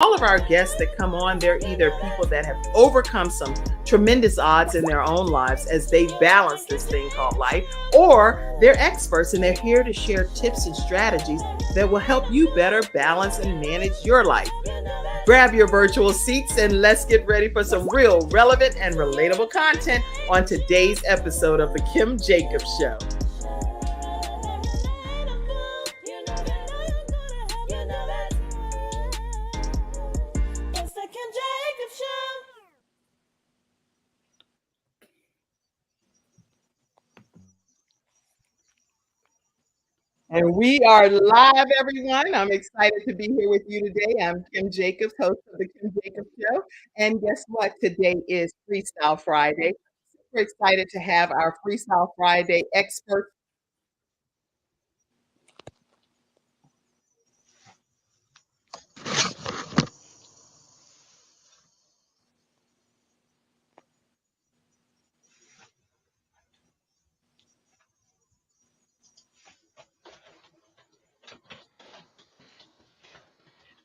All of our guests that come on, they're either people that have overcome some tremendous odds in their own lives as they balance this thing called life, or they're experts and they're here to share tips and strategies that will help you better balance and manage your life. Grab your virtual seats and let's get ready for some real, relevant, and relatable content on today's episode of The Kim Jacobs Show. And we are live, everyone. I'm excited to be here with you today. I'm Kim Jacobs, host of the Kim Jacobs Show. And guess what? Today is FreeStyle Friday. Super excited to have our FreeStyle Friday expert.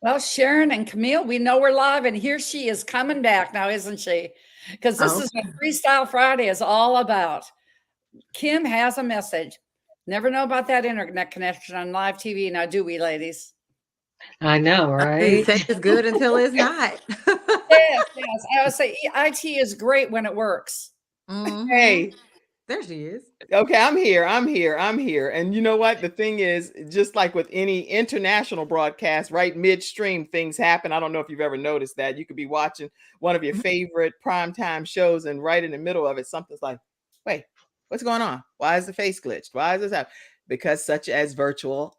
Well, Sharon and Kamilla, we know we're live, and here she is coming back now, isn't she? Because this is what FreeStyle Friday is all about. Kim has a message. Never know about that internet connection on live TV. Now, do we, ladies? I know, right? They say it's good until it's not. Yes. I would say IT is great when it works. Mhm. Hey, There she is. okay, I'm here. And you know what? The thing is, just like with any international broadcast, right midstream, things happen. I don't know if you've ever noticed that. You could be watching one of your favorite primetime shows, and right in the middle of it, something's like, wait, what's going on? Why is the face glitched? Why is this happening? Because such as virtual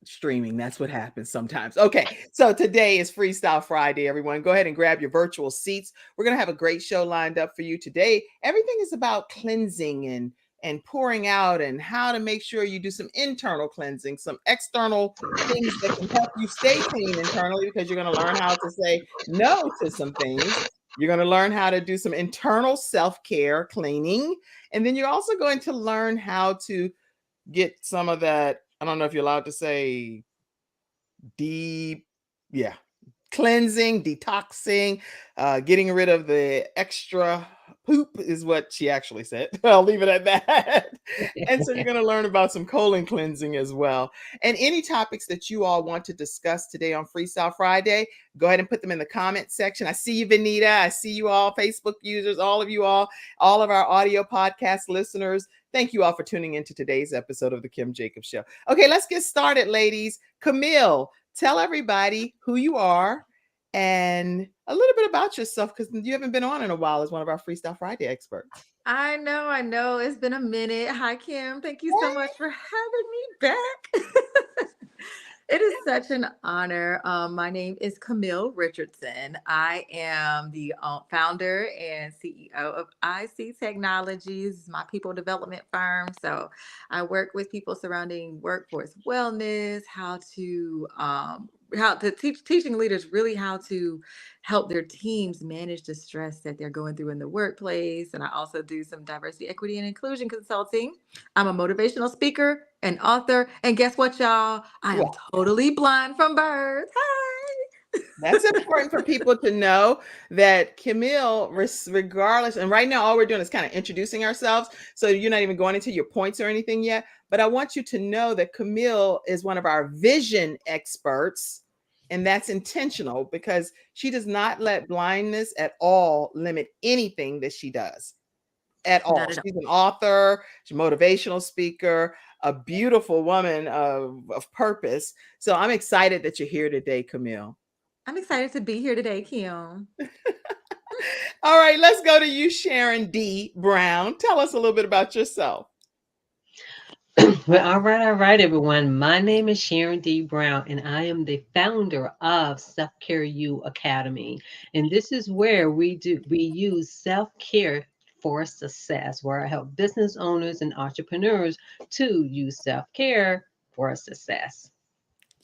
streaming, that's what happens sometimes. Okay, so today is FreeStyle Friday, everyone. Go ahead and grab your virtual seats. We're going to have a great show lined up for you today. Everything is about cleansing and pouring out, and how to make sure you do some internal cleansing, some external things that can help you stay clean internally, because you're going to learn how to say no to some things. You're going to learn how to do some internal self-care cleaning, and then you're also going to learn how to get some of that, I don't know if you're allowed to say cleansing, detoxing, getting rid of the extra poop is what she actually said. I'll leave it at that. And so you're going to learn about some colon cleansing as well. And any topics that you all want to discuss today on FreeStyle Friday, go ahead and put them in the comment section. I see you, Benita. I see you all, Facebook users, all of you all of our audio podcast listeners. Thank you all for tuning into today's episode of The Kim Jacobs Show. Okay, let's get started, ladies. Kamilla, tell everybody who you are and a little bit about yourself, because you haven't been on in a while as one of our FreeStyle Friday experts. I know. It's been a minute. Hi, Kim. Thank you so much for having me back. It is such an honor. My name is Kamilla Richardson. I am the founder and CEO of IC Technologies, my people development firm. So I work with people surrounding workforce wellness, teaching leaders really how to help their teams manage the stress that they're going through in the workplace. And I also do some diversity, equity, and inclusion consulting. I'm a motivational speaker, an author, and guess what, y'all? I am totally blind from birth. Hi. That's important for people to know that Kamilla, regardless, and right now all we're doing is kind of introducing ourselves, so you're not even going into your points or anything yet, but I want you to know that Kamilla is one of our vision experts, and that's intentional because she does not let blindness at all limit anything that she does at all. She's an author, she's a motivational speaker, a beautiful woman of purpose. So I'm excited that you're here today, Kamilla. I'm excited to be here today, Kim. All right, let's go to you, Sharon D. Brown. Tell us a little bit about yourself. Well, all right, everyone. My name is Sharon D. Brown, and I am the founder of Self-Care U Academy. And this is where we use self-care for success, where I help business owners and entrepreneurs to use self-care for success.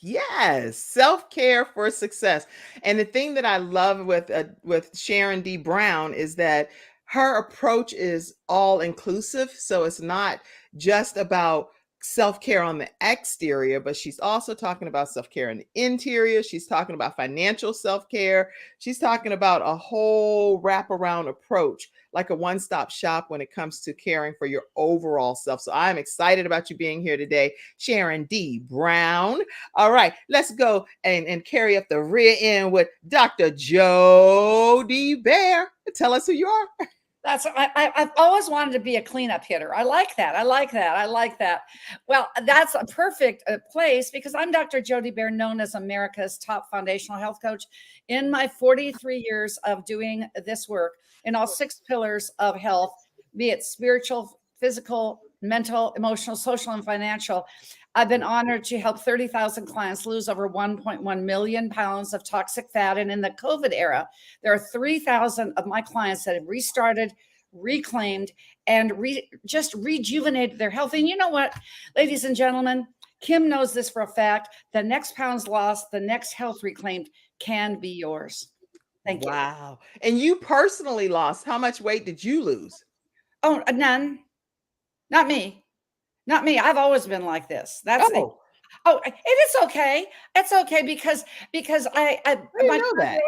Yes, self-care for success. And the thing that I love with Sharon D. Brown is that her approach is all inclusive. So it's not just about self-care on the exterior, but she's also talking about self-care in the interior. She's talking about financial self-care. She's talking about a whole wraparound approach, like a one-stop shop when it comes to caring for your overall self. So I'm excited about you being here today, Sharon D. Brown. All right, let's go and carry up the rear end with Dr. Jody Baer. Tell us who you are. I've always wanted to be a cleanup hitter. I like that. I like that. I like that. Well, that's a perfect place because I'm Dr. Jody Baer, known as America's top foundational health coach. In my 43 years of doing this work in all 6 pillars of health, be it spiritual, physical, mental, emotional, social, and financial, I've been honored to help 30,000 clients lose over 1.1 million pounds of toxic fat. And in the COVID era, there are 3,000 of my clients that have restarted, reclaimed, and just rejuvenated their health. And you know what, ladies and gentlemen, Kim knows this for a fact. The next pounds lost, the next health reclaimed can be yours. Thank you. Wow. And you personally lost, how much weight did you lose? Oh, none. Not me. Not me. I've always been like this. That's it. Oh, and it's okay. It's okay because I didn't know that.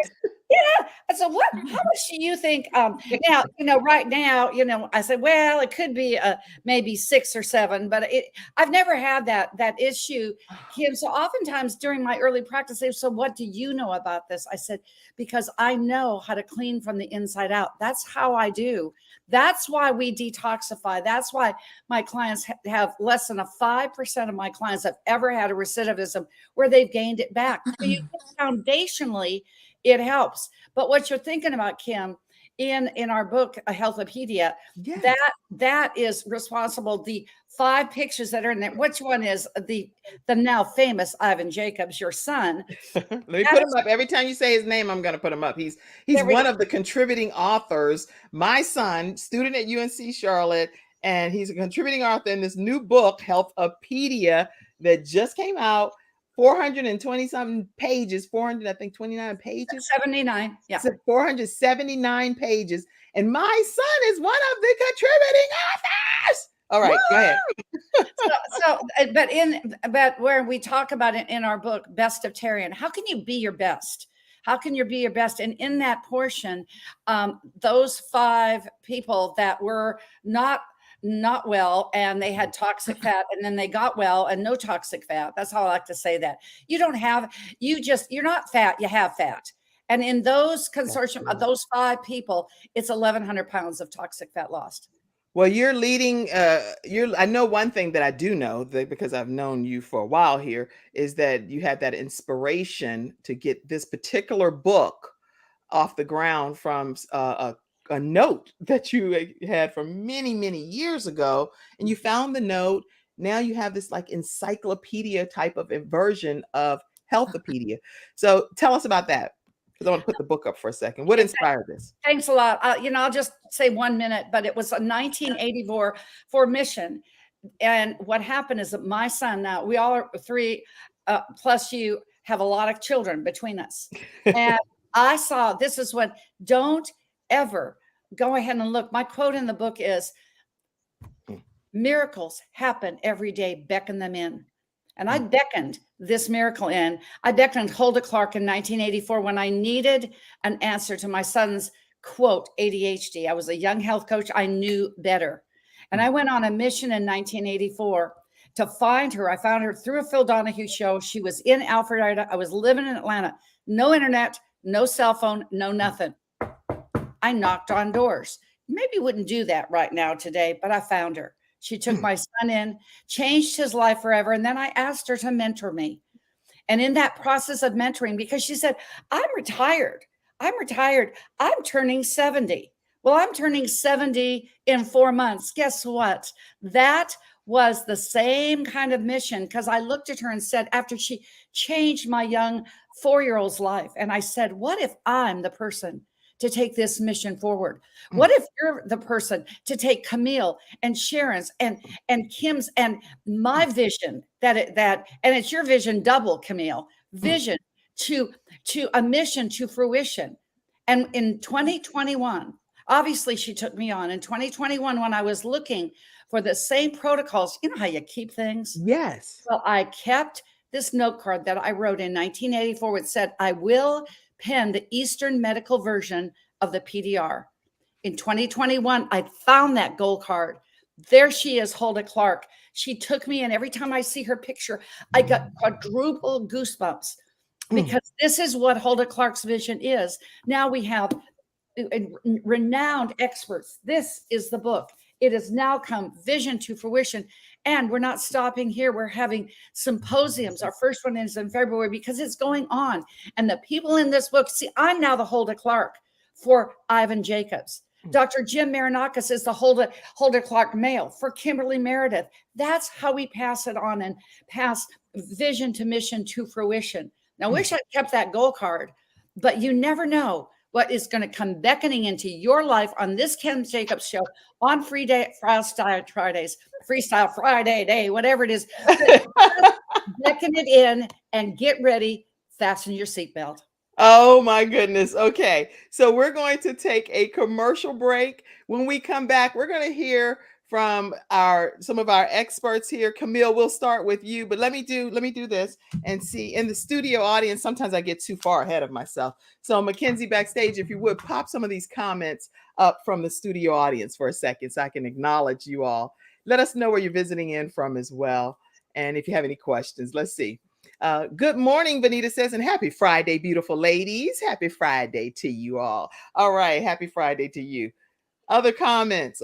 Yeah. So how much do you think? Now, right now, I said, well, it could be maybe 6 or 7, but I've never had that issue, Kim. So oftentimes during my early practice, they say, so what do you know about this? I said, because I know how to clean from the inside out. That's how I do. That's why we detoxify. That's why my clients have less than 5% of my clients have ever had a recidivism where they've gained it back. So foundationally, it helps. But what you're thinking about, Kim, in our book, A Healthopedia, yes, that is responsible. The 5 pictures that are in there. Which one is the now famous Ivan Jacobs, your son? Let me put him up. Every time you say his name, I'm going to put him up. He's one of the contributing authors. My son, student at UNC Charlotte, and he's a contributing author in this new book, Healthopedia, that just came out. 420 something pages, 429 pages. 79. Yeah. 479 pages. And my son is one of the contributing authors. All right, go ahead. But where we talk about it in our book, Best of Tarian, how can you be your best? How can you be your best? And in that portion, those 5 people that were not well and they had toxic fat and then they got well and no toxic fat. That's how I like to say that. You're not fat, you have fat. And in those consortium of those 5 people, it's 1,100 pounds of toxic fat lost. Well, you're leading, I know one thing that I do know that because I've known you for a while here is that you had that inspiration to get this particular book off the ground from a note that you had from many, many years ago, and you found the note. Now you have this like encyclopedia type of version of Healthopedia. So tell us about that, because I want to put the book up for a second. What inspired this? Thanks a lot. I'll just say 1 minute, but it was a 1984 mission. And what happened is that my son, now we all are 3 plus you have a lot of children between us. And I saw, this is what, don't ever go ahead and look. My quote in the book is, miracles happen every day, beckon them in. And I beckoned this miracle in. I beckoned Hulda Clark in 1984 when I needed an answer to my son's, quote, ADHD. I was a young health coach. I knew better. And I went on a mission in 1984 to find her. I found her through a Phil Donahue show. She was in Alpharetta. I was living in Atlanta. No internet, no cell phone, no nothing. I knocked on doors. Maybe wouldn't do that right now today, but I found her. She took my son in, changed his life forever. And then I asked her to mentor me. And in that process of mentoring, because she said, I'm retired. I'm turning 70. Well, I'm turning 70 in 4 months. Guess what? That was the same kind of mission, because I looked at her and said, after she changed my young 4-year-old's life, and I said, what if I'm the person to take this mission forward? What if you're the person to take Camille and Sharon's and Kim's and my vision and it's your vision double, Camille, vision to a mission to fruition. And in 2021, Obviously, she took me on. In 2021, when I was looking for the same protocols, you know how you keep things? Yes. Well, I kept this note card that I wrote in 1984, which said, I will pen the Eastern medical version of the PDR. In 2021, I found that gold card. There she is, Hulda Clark. She took me, and every time I see her picture, I got quadruple goosebumps because this is what Hulda Clark's vision is. Now we have renowned experts. This is the book. It has now come Vision to Fruition. And we're not stopping here. We're having symposiums. Our first one is in February because it's going on. And the people in this book, see, I'm now the Hulda Clark for Ivan Jacobs. Dr. Jim Marinakis is the Hulda Clark male for Kimberly Meredith. That's how we pass it on and pass vision to mission to fruition. Now, I wish I kept that gold card, but you never know what is going to come beckoning into your life on this Kim Jacobs show on FreeStyle Fridays, FreeStyle Friday day, whatever it is. Beckon it in and get ready. Fasten your seatbelt. Oh my goodness. Okay. So we're going to take a commercial break. When we come back, we're going to hear from some of our experts here. Kamilla, we'll start with you, but let me do this and see in the studio audience. Sometimes I get too far ahead of myself. So Mackenzie backstage, if you would pop some of these comments up from the studio audience for a second so I can acknowledge you all. Let us know where you're visiting in from as well. And if you have any questions, let's see. Good morning, Vanita says, and happy Friday, beautiful ladies. Happy Friday to you all. All right. Happy Friday to you. Other comments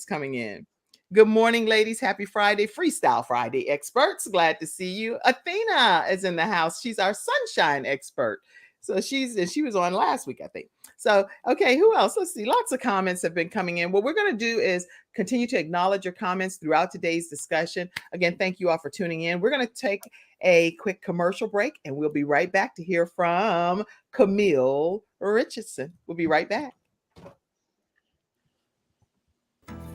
coming in. Good morning, ladies. Happy Friday. FreeStyle Friday experts. Glad to see you. Athena is in the house. She's our sunshine expert. So she was on last week, I think. So, okay, who else? Let's see. Lots of comments have been coming in. What we're going to do is continue to acknowledge your comments throughout today's discussion. Again, thank you all for tuning in. We're going to take a quick commercial break, and we'll be right back to hear from Kamilla Richardson. We'll be right back.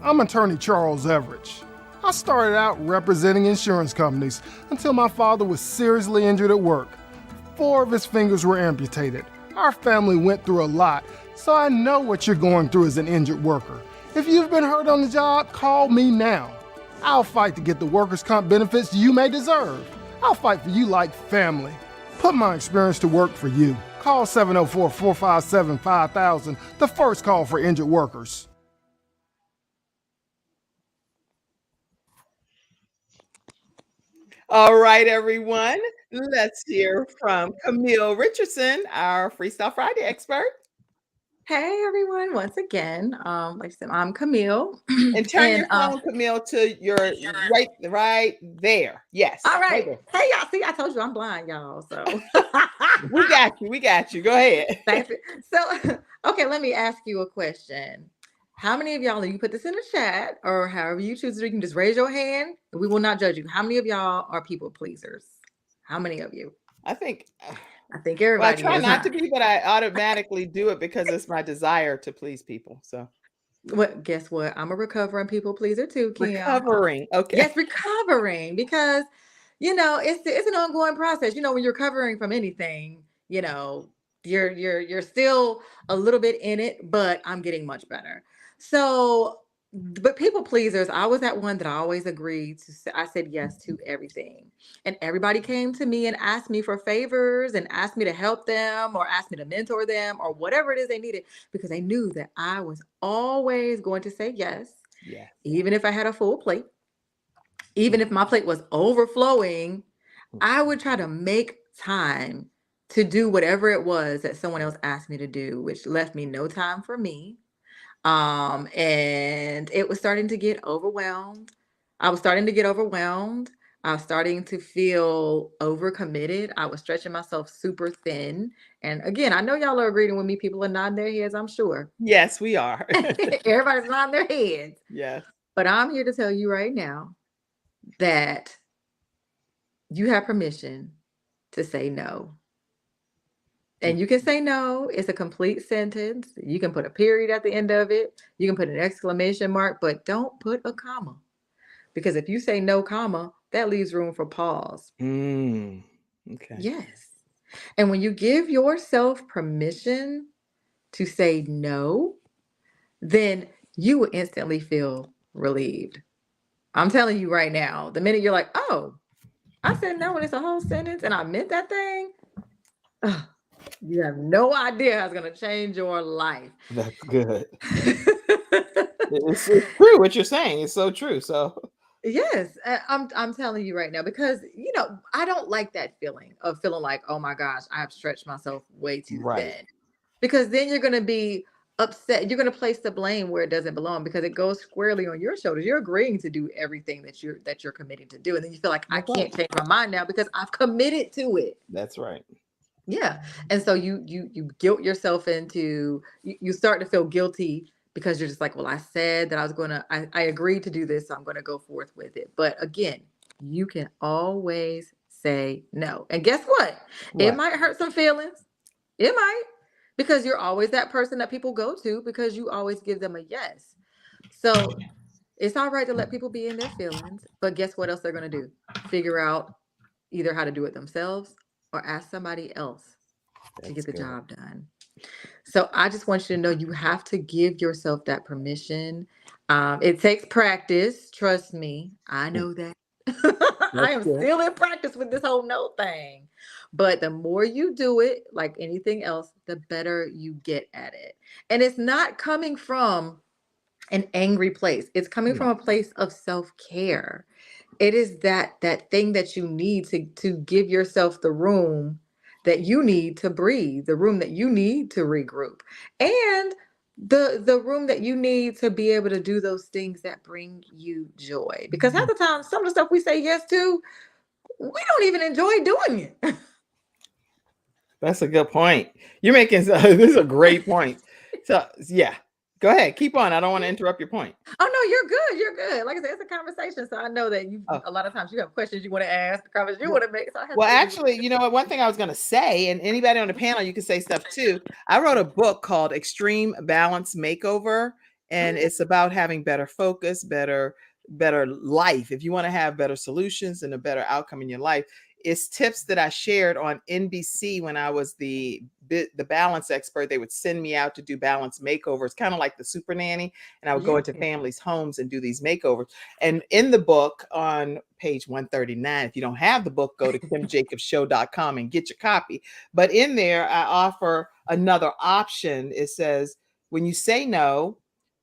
I'm attorney Charles Everidge. I started out representing insurance companies until my father was seriously injured at work. 4 of his fingers were amputated. Our family went through a lot, so I know what you're going through as an injured worker. If you've been hurt on the job, call me now. I'll fight to get the workers' comp benefits you may deserve. I'll fight for you like family. Put my experience to work for you. Call 704-457-5000, the first call for injured workers. All right, everyone. Let's hear from Kamilla Richardson, our FreeStyle Friday expert. Hey everyone, once again, like I said, I'm Kamilla. And turn your phone, Kamilla, to your right there. Yes. All right. Hey y'all, see, I told you I'm blind, y'all. So we got you. Go ahead. Thanks. So, okay, let me ask you a question. How many of y'all, you can put this in the chat or however you choose to, you can just raise your hand and we will not judge you. How many of y'all are people pleasers? How many of you? I think everybody. Well, I try not to be, but I automatically do it because it's my desire to please people. So, guess what? I'm a recovering people pleaser too, Kim. Recovering, okay. Yes, recovering, because it's an ongoing process. When you're recovering from anything, you're still a little bit in it, but I'm getting much better. So, but people pleasers, I was that one that I always agreed to. I said yes to everything. And everybody came to me and asked me for favors and asked me to help them or asked me to mentor them or whatever it is they needed, because they knew that I was always going to say yes. Yes. Even if I had a full plate, even if my plate was overflowing, I would try to make time to do whatever it was that someone else asked me to do, which left me no time for me. And it was starting to get overwhelmed. I was starting to feel overcommitted. I was stretching myself super thin. And again, I know y'all are agreeing with me. People are nodding their heads, I'm sure. Yes, we are. Everybody's nodding their heads. Yes. But I'm here to tell you right now that you have permission to say no. And you can say no. It's a complete sentence. You can put a period at the end of it. You can put an exclamation mark, but don't put a comma. Because if you say no, comma, that leaves room for pause. Okay. Yes. And when you give yourself permission to say no, then you will instantly feel relieved. I'm telling you right now, the minute you're like, oh, I said no, and it's a whole sentence and I meant that thing, ugh, you have no idea how it's going to change your life. That's good. It's true what you're saying. It's so true. So Yes, I'm telling you right now, because I don't like that feeling of feeling like, oh my gosh, I have stretched myself way too right. thin. Because then you're going to be upset. You're going to place the blame where it doesn't belong, because it goes squarely on your shoulders. You're agreeing to do everything that you're committing to do, and then you feel like, I That's right. can't change my mind now because I've committed to it. That's right. Yeah. And so you guilt yourself into, you start to feel guilty because you're just like, well, I said that I agreed to do this, so I'm gonna go forth with it. But again, you can always say no. And guess what? It What? might hurt some feelings. It might, because you're always that person that people go to because you always give them a yes. So it's all right to let people be in their feelings, but guess what else they're gonna do? Figure out either how to do it themselves or ask somebody else to That's get the good. job done. So I just want you to know, you have to give yourself that permission. It takes practice. Trust me. I know that. I That's am good. still in practice with this whole no thing. But the more you do it, like anything else, the better you get at it. And it's not coming from an angry place. It's coming No. from a place of self-care. It is that thing that you need to give yourself the room that you need to breathe, the room that you need to regroup, and the room that you need to be able to do those things that bring you joy. Because half the time, some of the stuff we say yes to, we don't even enjoy doing it. That's a good point. You're making this is a great point. So yeah, go ahead. Keep on. I don't want to interrupt your point. Oh no, you're good. You're good. Like I said, it's a conversation. So I know that Oh, a lot of times you have questions you want to ask, the comments you well, want to make. So I have well, to leave you. actually, you know what? One thing I was going to say, and anybody on the panel, you can say stuff too. I wrote a book called Extreme Balance Makeover, and Mhm. it's about having better focus, better life. If you want to have better solutions and a better outcome in your life, it's tips that I shared on NBC when I was the balance expert. They would send me out to do balance makeovers, kind of like the super nanny, and I would go Yeah. into families' homes and do these makeovers. And in the book on page 139, if you don't have the book, go to kimjacobshow.com and get your copy. But in there, I offer another option. It says, when you say no,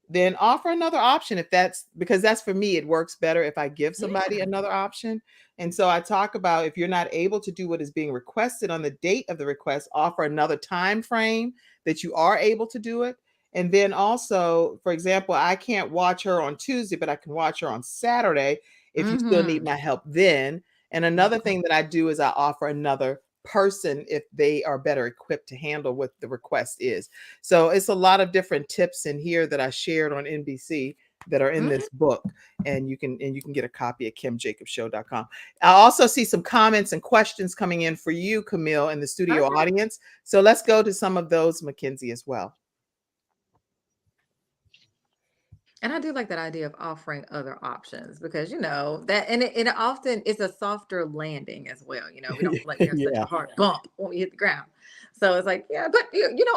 then offer another option, if that's, because that's, for me, it works better if I give somebody Yeah. another option. And so I talk about, if you're not able to do what is being requested on the date of the request, offer another time frame that you are able to do it. And then also, for example, I can't watch her on Tuesday, but I can watch her on Saturday if you still need Mm-hmm. my help then. And another thing that I do is I offer another person if they are better equipped to handle what the request is. So it's a lot of different tips in here that I shared on NBC that are in this book, and you can get a copy at kimjacobshow.com. I also see some comments and questions coming in for you, Camille, in the studio Okay. audience. So let's go to some of those, Mackenzie, as well. And I do like that idea of offering other options, because that, and it often is a softer landing as well. We don't feel like we have such Yeah. a hard bump when we hit the ground. So it's like, yeah, but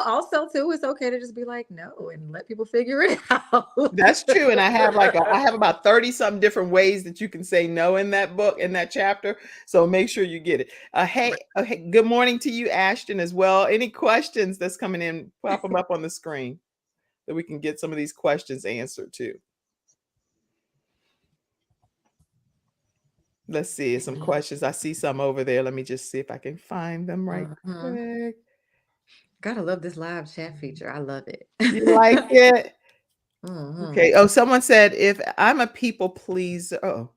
also too, it's okay to just be like no and let people figure it out. That's true. And I have I have about 30 something different ways that you can say no in that book, in that chapter. So make sure you get it. Hey, good morning to you, Ashton, as well. Any questions that's coming in, pop them up on the screen that we can get some of these questions answered too. Let's see some questions. I see some over there. Let me just see if I can find them right Mhm. quick. Gotta love this live chat feature. I love it. You like it? Mhm. Okay. Oh, someone said, if I'm a people pleaser. Oh,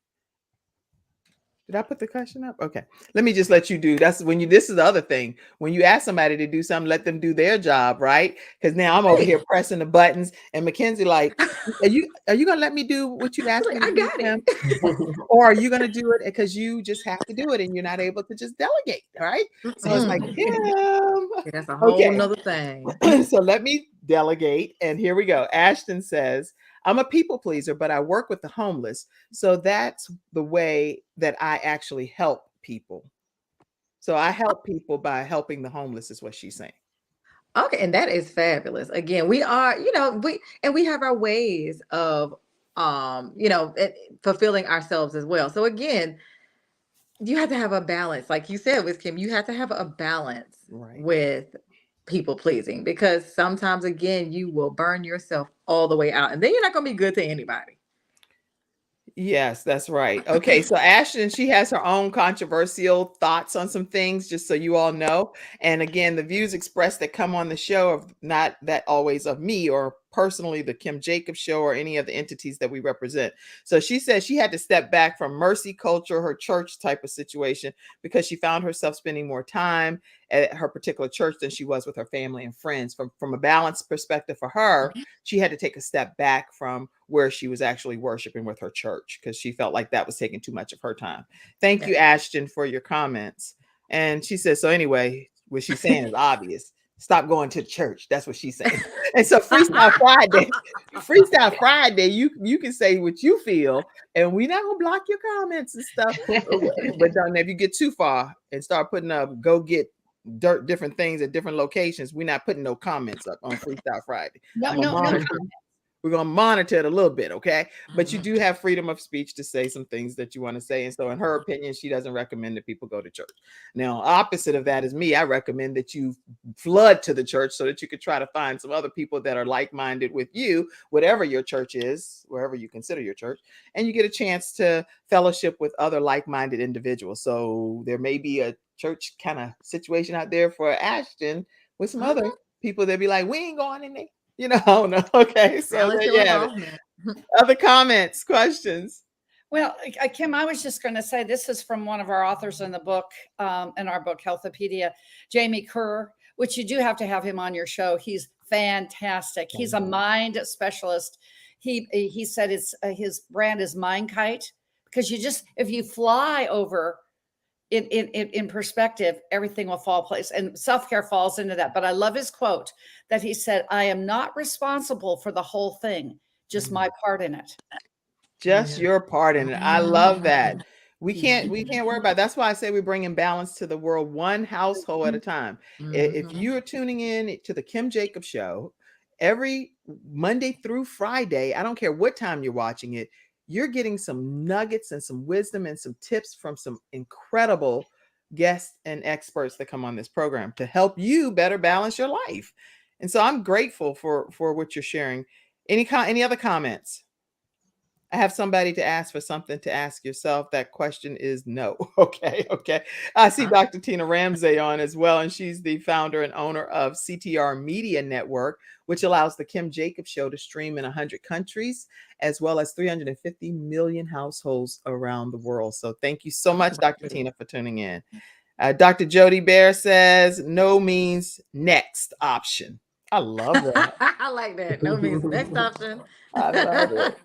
did I put the question up? Okay. Let me just let you do. That's when this is the other thing. When you ask somebody to do something, let them do their job, right? Because now I'm over Right. here pressing the buttons, and Mackenzie like, are you gonna let me do what you asked me Like, to I do, got Kim? it. Or are you gonna do it because you just have to do it and you're not able to just delegate, right? So it's like, Mm-mm. Kim. Yeah, that's a whole Okay. nother thing. So let me delegate. And here we go. Ashton says, I'm a people pleaser, but I work with the homeless. So that's the way that I actually help people. So I help people by helping the homeless, is what she's saying. Okay, and that is fabulous. Again, we are, we have our ways of fulfilling ourselves as well. So again, you have to have a balance. Like you said with Kim, you have to have a balance Right. with people pleasing, because sometimes again you will burn yourself all the way out and then you're not going to be good to anybody. Yes, that's right. Okay, so Ashton, she has her own controversial thoughts on some things, just so you all know. And again, the views expressed that come on the show are not that always of me or personally the Kim Jacobs show or any of the entities that we represent. So she said she had to step back from mercy culture, her church type of situation, because she found herself spending more time at her particular church than she was with her family and friends. From a balanced perspective for her, she had to take a step back from where she was actually worshiping with her church because she felt like that was taking too much of her time. Thank you, Ashton, for your comments. And she says, so anyway, what she's saying is obvious. Stop going to church. That's what she's saying. And so Freestyle Friday, you can say what you feel, and we're not gonna block your comments and stuff. But don't, if you get too far and start putting up go get different things at different locations, we're not putting no comments up on Freestyle Friday. No. We're going to monitor it a little bit, okay? But you do have freedom of speech to say some things that you want to say. And so in her opinion, she doesn't recommend that people go to church. Now, opposite of that is me. I recommend that you flood to the church so that you could try to find some other people that are like-minded with you, whatever your church is, wherever you consider your church, and you get a chance to fellowship with other like-minded individuals. So there may be a church kind of situation out there for Ashton with some other people that be like, we ain't going in there. I don't know. Okay. So other comments, questions. Well, Kim, I was just going to say, this is from one of our authors in the book, in our book, Healthopedia, Jamie Kerr, which you do have to have him on your show. He's fantastic. He's a mind specialist. He said his brand is Mindkite, because if you fly over in perspective, everything will fall place, and self-care falls into that. But I love his quote that he said, I am not responsible for the whole thing, just my part in it. Just your part in it. I love that. We can't worry about it. That's why I say we bring in balance to the world, one household at a time. If you are tuning in to the Kim Jacobs show every Monday through Friday, I don't care what time you're watching it, you're getting some nuggets and some wisdom and some tips from some incredible guests and experts that come on this program to help you better balance your life. And so I'm grateful for what you're sharing. Any other comments? I have somebody to ask for something to ask yourself. That question is no. Okay. I see Dr. Tina Ramsey on as well, and she's the founder and owner of CTR Media Network, which allows the Kim Jacobs show to stream in 100 countries, as well as 350 million households around the world. So thank you so much, Dr. Tina, for tuning in. Dr. Jody Baer says no means next option. I love that. I like that. No means next option. I love it.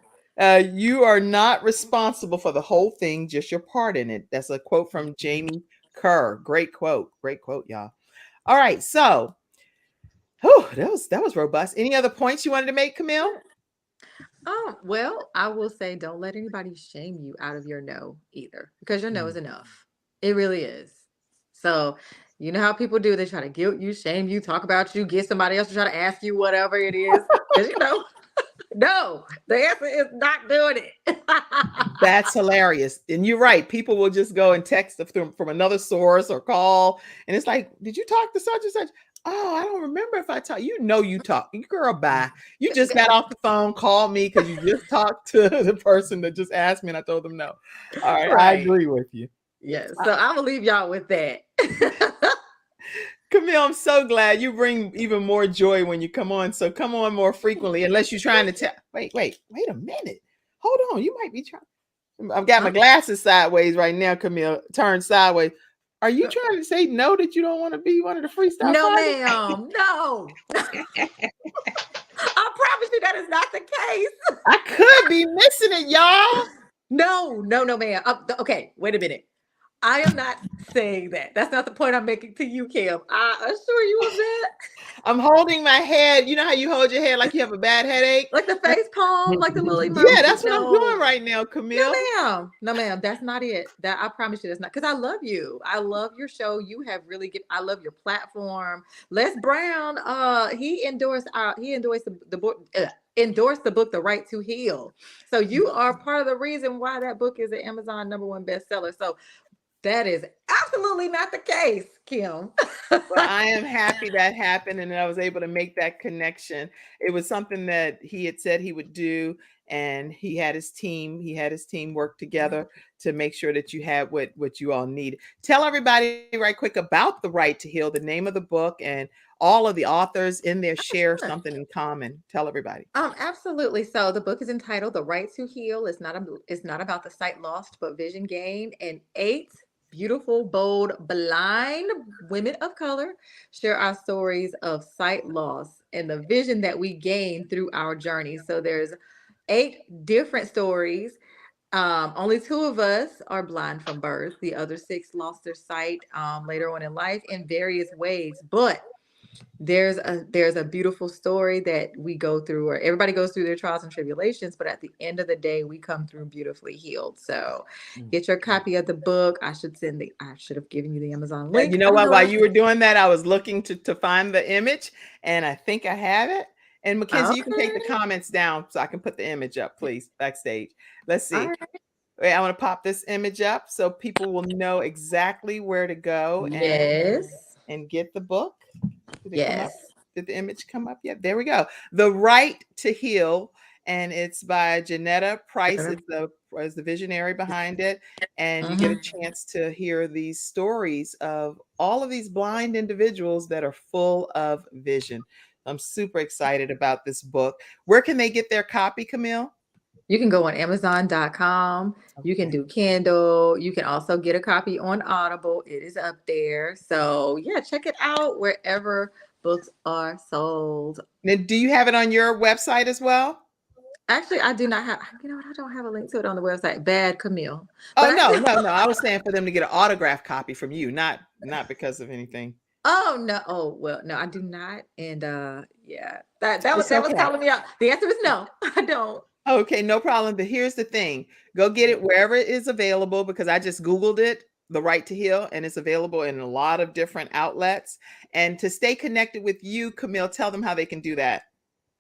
You are not responsible for the whole thing, just your part in it. That's a quote from Jamie Kerr. Great quote, y'all. All right, so that was robust. Any other points you wanted to make, Kamilla? Well, I will say, don't let anybody shame you out of your no either, because your no is enough. It really is. So you know how people do, they try to guilt you, shame you, talk about you, get somebody else to try to ask you whatever it is. Because no, the answer is not doing it. That's hilarious. And you're right. People will just go and text from another source or call. And it's like, did you talk to such and such? Oh, I don't remember if I talked. You talk. Girl, bye. You just got off the phone, called me because you just talked to the person that just asked me and I told them no. All right. I agree with you. Yes. So I'm going to leave y'all with that. Kamilla, I'm so glad you bring even more joy when you come on. So come on more frequently, unless you're trying to tell. Wait a minute. Hold on. You might be trying. I've got my glasses sideways right now, Kamilla. Turned sideways. Are you trying to say no, that you don't want to be one of the freestyle? No, ma'am. No. I promise you that is not the case. I could be missing it, y'all. No, ma'am. Okay, wait a minute. I am not saying that. That's not the point I'm making to you, Kim. I assure you of that. I'm holding my head. You know how you hold your head like you have a bad headache? Like the face palm, like the little emoji. Yeah, that's what I'm doing right now, Kamille. No, ma'am. No, ma'am. That's not it. That I promise you, that's not. Because I love you. I love your show. You have really given. I love your platform. Les Brown. He endorsed. The book. Endorsed the book, The Right to Heal. So you are part of the reason why that book is an Amazon #1 bestseller. So that is absolutely not the case, Kim. Well, I am happy that happened and that I was able to make that connection. It was something that he had said he would do, and he had his team work together to make sure that you had what you all needed. Tell everybody right quick about The Right to Heal, the name of the book, and all of the authors in there share something in common. Tell everybody. Absolutely. So the book is entitled The Right to Heal. It's not about the sight lost, but vision gained. And 8 beautiful, bold, blind women of color share our stories of sight loss and the vision that we gain through our journey. So there's 8 different stories. Only 2 of us are blind from birth. The other 6 lost their sight later on in life in various ways. But there's a beautiful story that we go through, or everybody goes through their trials and tribulations, but at the end of the day, we come through beautifully healed. So get your copy of the book. I should have given you the Amazon link. You know what? While you were doing that, I was looking to find the image, and I think I have it. And Mackenzie, you can take the comments down so I can put the image up, please, backstage. Let's see. Right. Wait, I want to pop this image up so people will know exactly where to go and get the book. Did the image come up yet? There we go. The Right to Heal, and it's by Janetta Price. Is the visionary behind it, and you get a chance to hear these stories of all of these blind individuals that are full of vision. I'm super excited about this book. Where can they get their copy, Kamille? You can go on Amazon.com. Okay. You can do Kindle. You can also get a copy on Audible. It is up there. So yeah, check it out wherever books are sold. Now, do you have it on your website as well? Actually, I do not have. You know what? I don't have a link to it on the website. Bad Kamille. Oh, no. I was saying for them to get an autographed copy from you, not because of anything. Oh no! Oh well, no, I do not. And yeah, that was telling me out. The answer is no. I don't. Okay, no problem. But here's the thing. Go get it wherever it is available, because I just Googled it, The Right to Heal, and it's available in a lot of different outlets. And to stay connected with you, Kamille, tell them how they can do that.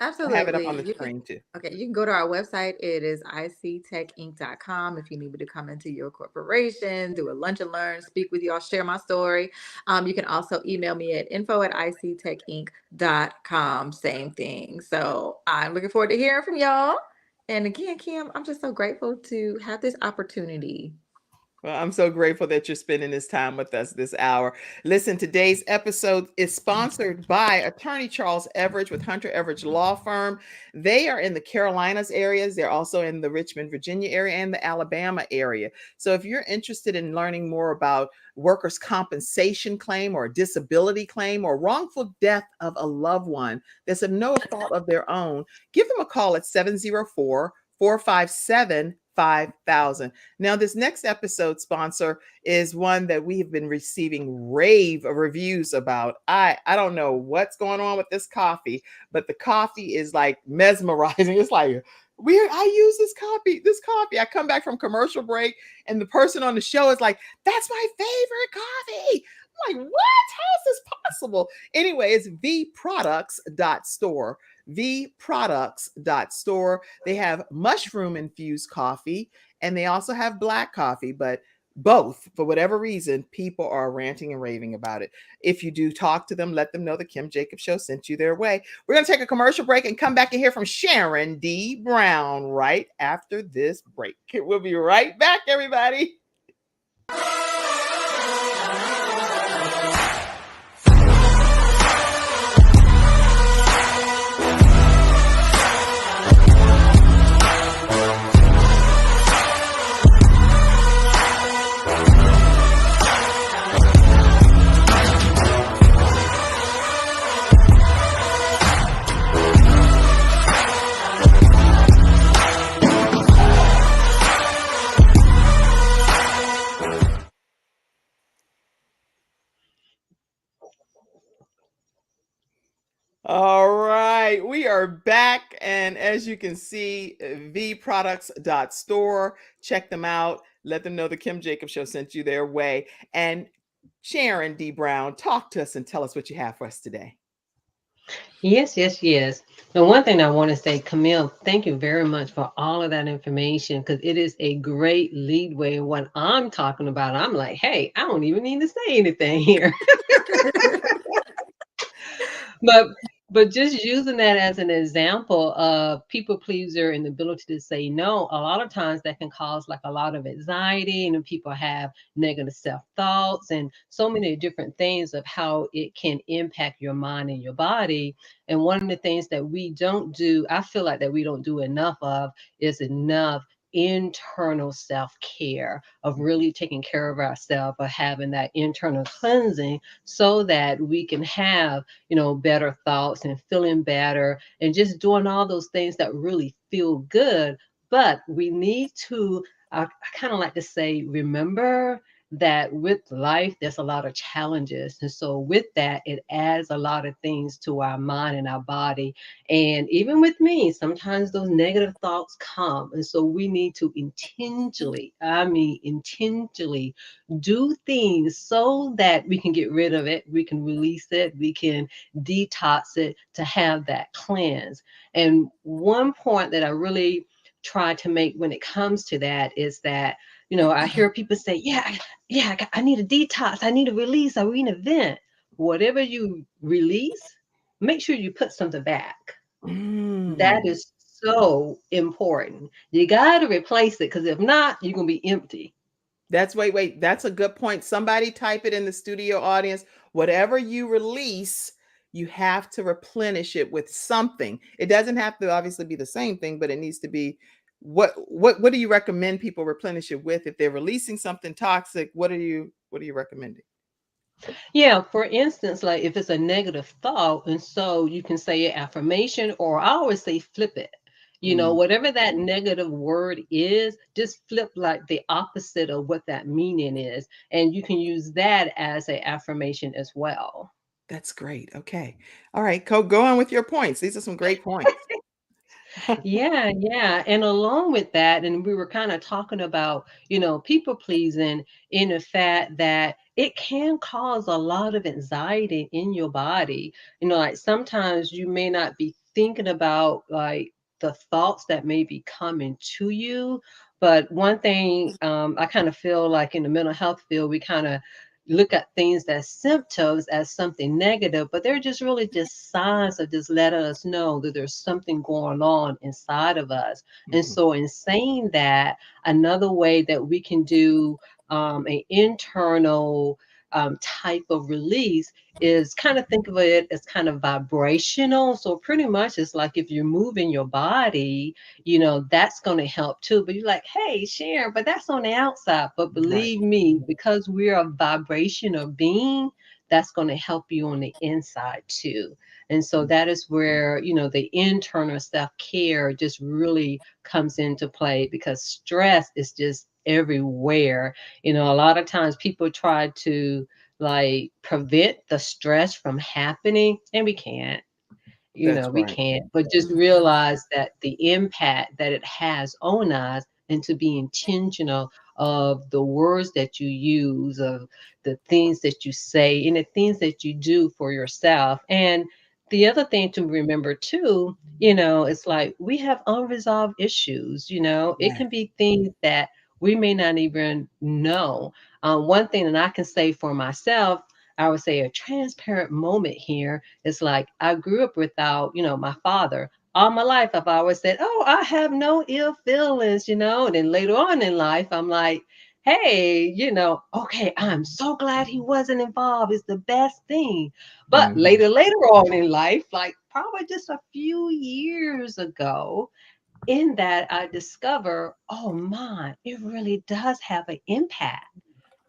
Absolutely. I have it up on the screen too. Okay, you can go to our website. It is ictechinc.com. If you need me to come into your corporation, do a lunch and learn, speak with y'all, share my story. You can also email me at info@ictechinc.com. Same thing. So I'm looking forward to hearing from y'all. And again, Kim, I'm just so grateful to have this opportunity. Well, I'm so grateful that you're spending this time with us this hour. Listen, today's episode is sponsored by Attorney Charles Everidge with Hunter Everidge Law Firm. They are in the Carolinas areas. They're also in the Richmond, Virginia area and the Alabama area. So if you're interested in learning more about workers' compensation claim or disability claim or wrongful death of a loved one that's of no fault of their own, give them a call at 704-457-5000. Now, this next episode sponsor is one that we have been receiving rave reviews about. I don't know what's going on with this coffee, but the coffee is like mesmerizing. It's like, I use this coffee. I come back from commercial break and the person on the show is like, that's my favorite coffee. I'm like, what? How is this possible? Anyway, it's vproducts.store. vproducts.store. They have mushroom infused coffee and they also have black coffee, but both, for whatever reason, people are ranting and raving about it. If you do talk to them, let them know the Kim Jacobs Show sent you their way. We're going to take a commercial break and come back and hear from Sharon D. Brown right after this break. We'll be right back, everybody. All right, we are back. And as you can see, vproducts.store. Check them out. Let them know the Kim Jacobs Show sent you their way. And Sharon D. Brown, talk to us and tell us what you have for us today. Yes, yes, yes. The one thing I want to say, Camille, thank you very much for all of that information because it is a great leadway. What I'm talking about, I'm like, hey, I don't even need to say anything here. but but just using that as an example of people pleaser and the ability to say no, a lot of times that can cause like a lot of anxiety, and then people have negative self-thoughts and so many different things of how it can impact your mind and your body. And one of the things that we don't do, I feel like that we don't do enough of, is enough internal self-care, of really taking care of ourselves, of having that internal cleansing so that we can have, better thoughts and feeling better and just doing all those things that really feel good. But we need to, I kind of like to say, remember that with life, there's a lot of challenges. And so with that, it adds a lot of things to our mind and our body. And even with me, sometimes those negative thoughts come. And so we need to intentionally, I mean, intentionally do things so that we can get rid of it, we can release it, we can detox it to have that cleanse. And one point that I really try to make when it comes to that is that, I hear people say, yeah, I need a detox, I need a release, I need an event. Whatever you release, make sure you put something back. That Mm. is so important. You got to replace it because if not, you're going to be empty. Wait. That's a good point. Somebody type it in the studio audience. Whatever you release, you have to replenish it with something. It doesn't have to obviously be the same thing, but it needs to be what do you recommend people replenish it with? If they're releasing something toxic, what are you recommending? Yeah, for instance, like if it's a negative thought, and so you can say an affirmation, or I always say flip it. Mm, Whatever that negative word is, just flip like the opposite of what that meaning is. And you can use that as an affirmation as well. that's great. Okay. All right, go on with your points. These are some great points. Yeah, yeah. And along with that, and we were kind of talking about, people pleasing in the fact that it can cause a lot of anxiety in your body. Like sometimes you may not be thinking about like the thoughts that may be coming to you. But one thing I kind of feel like in the mental health field, we kind of look at things as symptoms as something negative, but they're just really just signs of just letting us know that there's something going on inside of us. And Mhm. so, in saying that, another way that we can do an internal type of release is kind of think of it as kind of vibrational. So, pretty much it's like if you're moving your body, that's going to help too. But you're like, hey, Sharon, but that's on the outside. But Right. believe me, because we're a vibrational being, that's going to help you on the inside too. And so that is where, the internal self care just really comes into play because stress is just everywhere. A lot of times people try to like prevent the stress from happening, and we can't. That's We right. can't, but just realize that the impact that it has on us, and to be intentional of the words that you use, of the things that you say, and the things that you do for yourself. And the other thing to remember too, it's like we have unresolved issues, it Right. can be things that we may not even know. One thing that I can say for myself, I would say a transparent moment here, it's like I grew up without, my father. All my life, I've always said, "Oh, I have no ill feelings." And then later on in life, I'm like, "Hey, okay, I'm so glad he wasn't involved. It's the best thing." But Mhm. later on in life, like probably just a few years ago, in that I discover, oh my, it really does have an impact,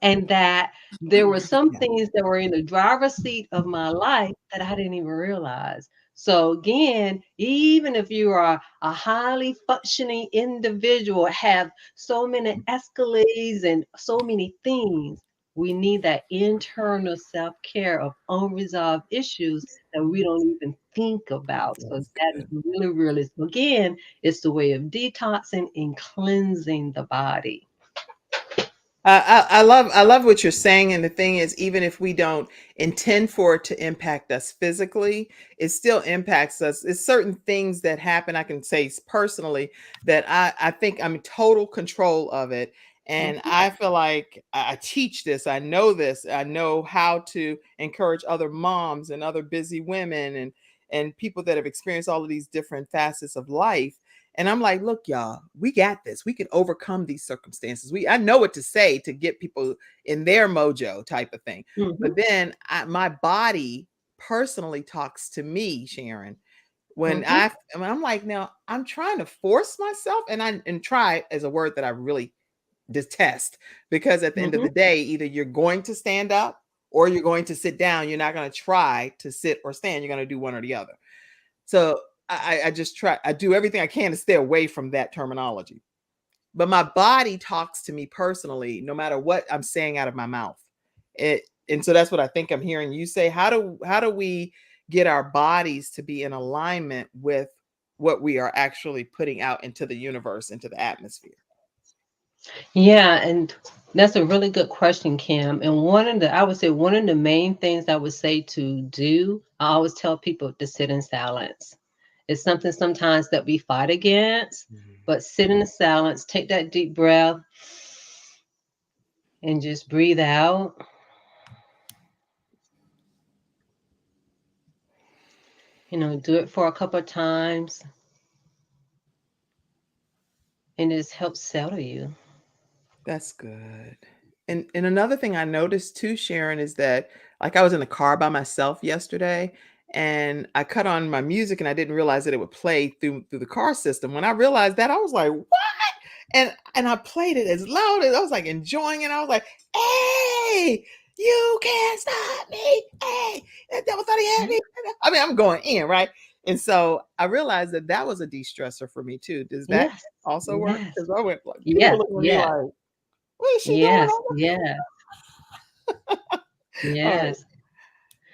and that there were some Yeah. things that were in the driver's seat of my life that I didn't even realize. So again, even if you are a highly functioning individual, have so many escalades and so many things, We need that internal self-care of unresolved issues that we don't even think about. So That's that is good. really, really, again, it's the way of detoxing and cleansing the body. I love what you're saying, and the thing is, even if we don't intend for it to impact us physically, it still impacts us. It's certain things that happen. I can say personally that I think I'm in total control of it, and Mhm, I feel like I teach this. I know this. I know how to encourage other moms and other busy women and people that have experienced all of these different facets of life. And I'm like, look, y'all, we got this. We can overcome these circumstances. I know what to say to get people in their mojo type of thing. mhm, But then my body personally talks to me, Sharon, when mhm, I'm like, now I'm trying to force myself, and try is a word that I really detest, because at the end of mhm. the day, either you're going to stand up or you're going to sit down. You're not going to try to sit or stand. You're going to do one or the other. So I just try, I do everything I can to stay away from that terminology. But my body talks to me personally, no matter what I'm saying out of my mouth. And so that's what I think I'm hearing you say. How do we get our bodies to be in alignment with what we are actually putting out into the universe, into the atmosphere? Yeah, and that's a really good question, Kim. And I would say one of the main things I would say to do, I always tell people to sit in silence. It's something sometimes that we fight against, Mhm. but sit in the silence, take that deep breath, and just breathe out. Do it for a couple of times, and it just helps settle you. That's good. And another thing I noticed too, Sharon, is that, like, I was in the car by myself yesterday, and I cut on my music and I didn't realize that it would play through the car system. When I realized that, I was like, "What?" And I played it as loud as I was, like, enjoying it. I was like, "Hey, you can't stop me. Hey, that devil thought he had Yeah. me." I mean, I'm going in, right? And so I realized that that was a de-stressor for me too. Does that Yes, also work? yes, Because I went like, people were yes, looking at me yes, like, what is she doing? yes, yes, All right. yes.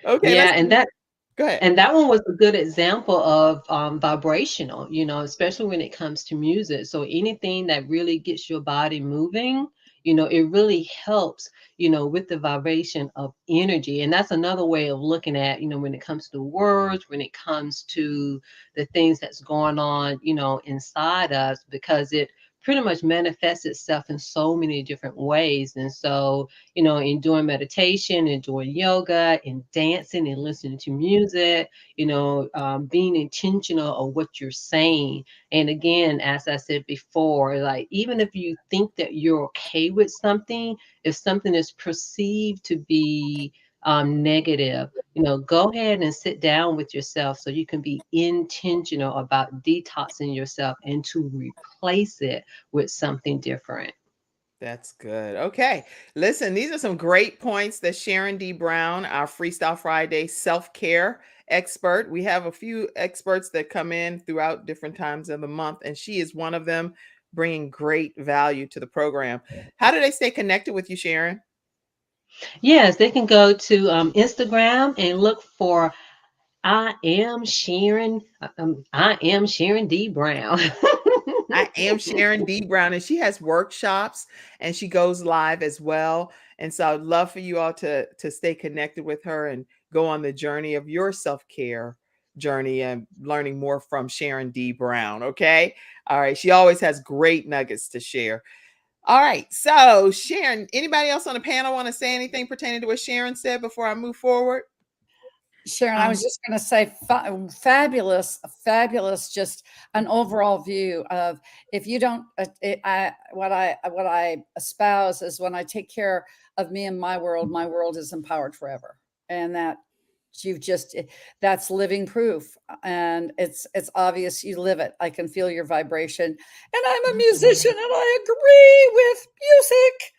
Okay, Yeah, let's and that go ahead. And that one was a good example of vibrational, especially when it comes to music. So anything that really gets your body moving, it really helps, with the vibration of energy. And that's another way of looking at, when it comes to words, when it comes to the things that's going on, inside us, because it pretty much manifests itself in so many different ways. And so, in doing meditation and doing yoga and dancing and listening to music, being intentional of what you're saying. And again, as I said before, like even if you think that you're okay with something, if something is perceived to be negative, go ahead and sit down with yourself so you can be intentional about detoxing yourself and to replace it with something different. That's good. Okay. Listen, these are some great points that Sharon D. Brown, our Freestyle Friday self-care expert. We have a few experts that come in throughout different times of the month, and she is one of them, bringing great value to the program. How do they stay connected with you, Sharon? Yes, they can go to Instagram and look for I am Sharon D. Brown. I am Sharon D. Brown, and she has workshops and she goes live as well. And so I'd love for you all to stay connected with her and go on the journey of your self-care journey and learning more from Sharon D. Brown. Okay. All right. She always has great nuggets to share. All right. So, Sharon, anybody else on the panel want to say anything pertaining to what Sharon said before I move forward? Sharon, I was Um, just going to say, fabulous, fabulous. Just an overall view of if you don't, what I espouse is when I take care of me and my world is empowered forever, and that you've just that's living proof, and it's obvious you live it. I can feel your vibration, and I'm a musician, and I agree with music.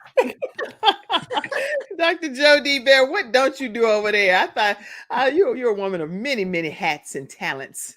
Dr. Joe D. Baer, what don't you do over there? I thought you're a woman of many, many hats and talents.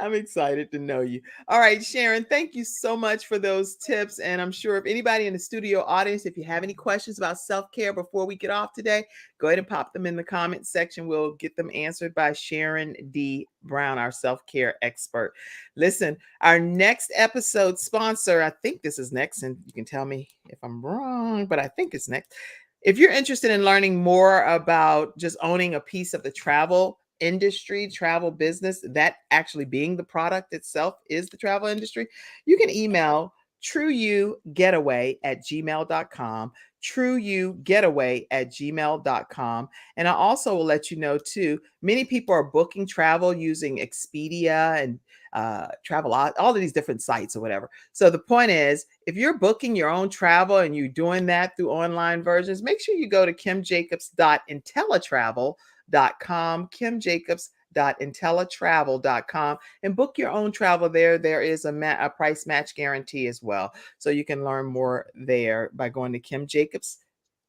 I'm excited to know you. All right, Sharon, thank you so much for those tips. And I'm sure if anybody in the studio audience, if you have any questions about self-care before we get off today, go ahead and pop them in the comment section. We'll get them answered by Sharon D. Brown, our self-care expert. Listen, our next episode sponsor, I think this is next, and you can tell me if I'm wrong, but I think it's next. If you're interested in learning more about just owning a piece of the travel industry, travel business, that actually being the product itself is the travel industry, you can email trueyougetaway@gmail.com, trueyougetaway@gmail.com. And I also will let you know too, many people are booking travel using Expedia and travel, all of these different sites or whatever. So the point is, if you're booking your own travel and you're doing that through online versions, make sure you go to kimjacobs.intellitravel.com, kimjacobs.intellitravel.com, and book your own travel there. There is a price match guarantee as well. So you can learn more there by going to Kim Jacobs,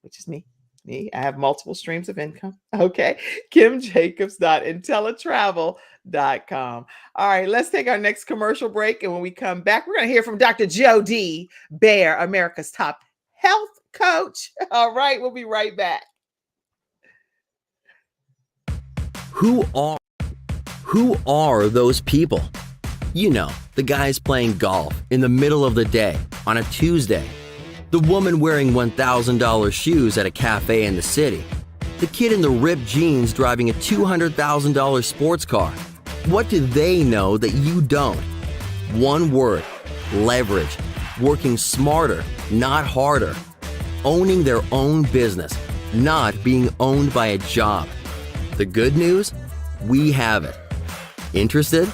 which is me. I have multiple streams of income. Okay. kimjacobs.intellitravel.com. All right, let's take our next commercial break. And when we come back, we're going to hear from Dr. Jody Baer, America's top health coach. All right, we'll be right back. Who are those people? You know, the guys playing golf in the middle of the day on a Tuesday. The woman wearing $1,000 shoes at a cafe in the city. The kid in the ripped jeans driving a $200,000 sports car. What do they know that you don't? One word: leverage. Working smarter, not harder. Owning their own business, not being owned by a job. The good news? We have it. Interested?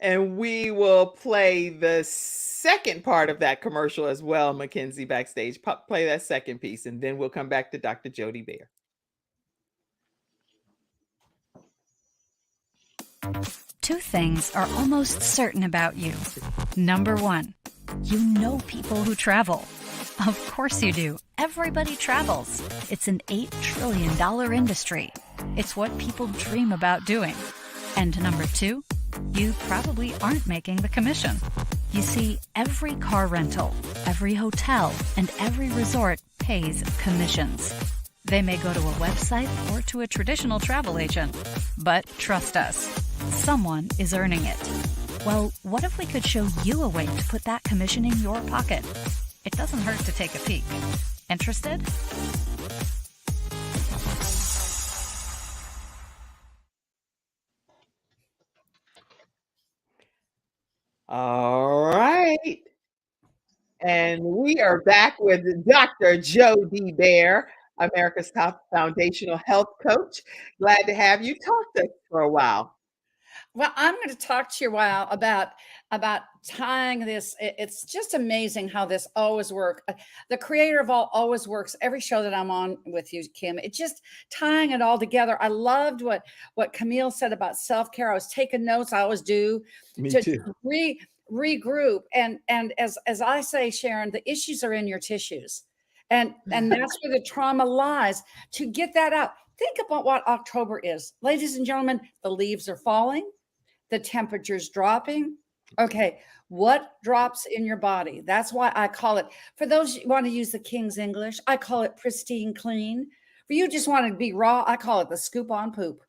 And we will play the second part of that commercial as well, Mackenzie, backstage. Play that second piece, and then we'll come back to Dr. Jody Baer. Two things are almost certain about you. Number one, you know people who travel. Of course you do. Everybody travels. It's an $8 trillion industry. It's what people dream about doing. And number two, you probably aren't making the commission. You see, every car rental, every hotel, and every resort pays commissions. They may go to a website or to a traditional travel agent. But trust us, someone is earning it. Well, what if we could show you a way to put that commission in your pocket? It doesn't hurt to take a peek. Interested? All right. And we are back with Dr. Jody Baer, America's top foundational health coach. Glad to have you. Talk to us for a while. Well, I'm going to talk to you a while about tying this. It's just amazing how this always works. The creator of all always works. Every show that I'm on with you, Kim, it's just tying it all together. I loved what Kamilla said about self-care. I was taking notes. I always do. Me to too. Regroup. And as I say, Sharon, the issues are in your tissues. And that's where the trauma lies. To get that out, think about what October is. Ladies and gentlemen, the leaves are falling. The temperature's dropping. Okay, what drops in your body? That's why I call it, for those who want to use the King's English, I call it pristine clean. For you just want to be raw, I call it the scoop on poop.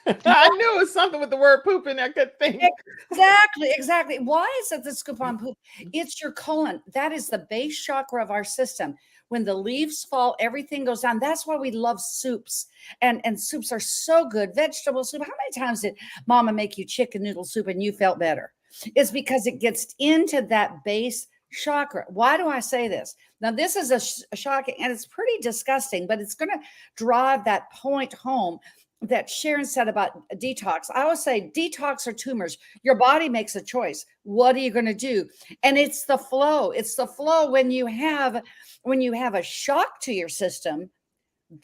I knew it was something with the word poop in there. Good thing. Exactly. Why is it the scoop on poop? It's your colon. That is the base chakra of our system. When the leaves fall, everything goes down. That's why we love soups. And soups are so good. Vegetable soup. How many times did Mama make you chicken noodle soup and you felt better? It's because it gets into that base chakra. Why do I say this? Now, this is a shocking, and it's pretty disgusting, but it's going to drive that point home that Sharon said about detox. I always say detox or tumors. Your body makes a choice. What are you going to do? And it's the flow. It's the flow when you have a shock to your system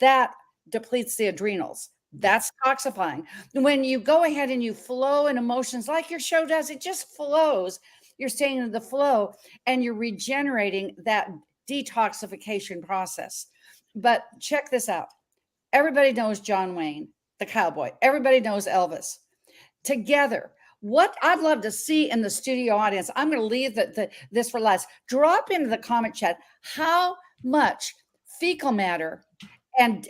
that depletes the adrenals. That's toxifying. When you go ahead and you flow in emotions like your show does, it just flows. You're staying in the flow and you're regenerating that detoxification process. But check this out. Everybody knows John Wayne, the cowboy. Everybody knows Elvis. Together, what I'd love to see in the studio audience, I'm going to leave this for last. Drop into the comment chat how much fecal matter and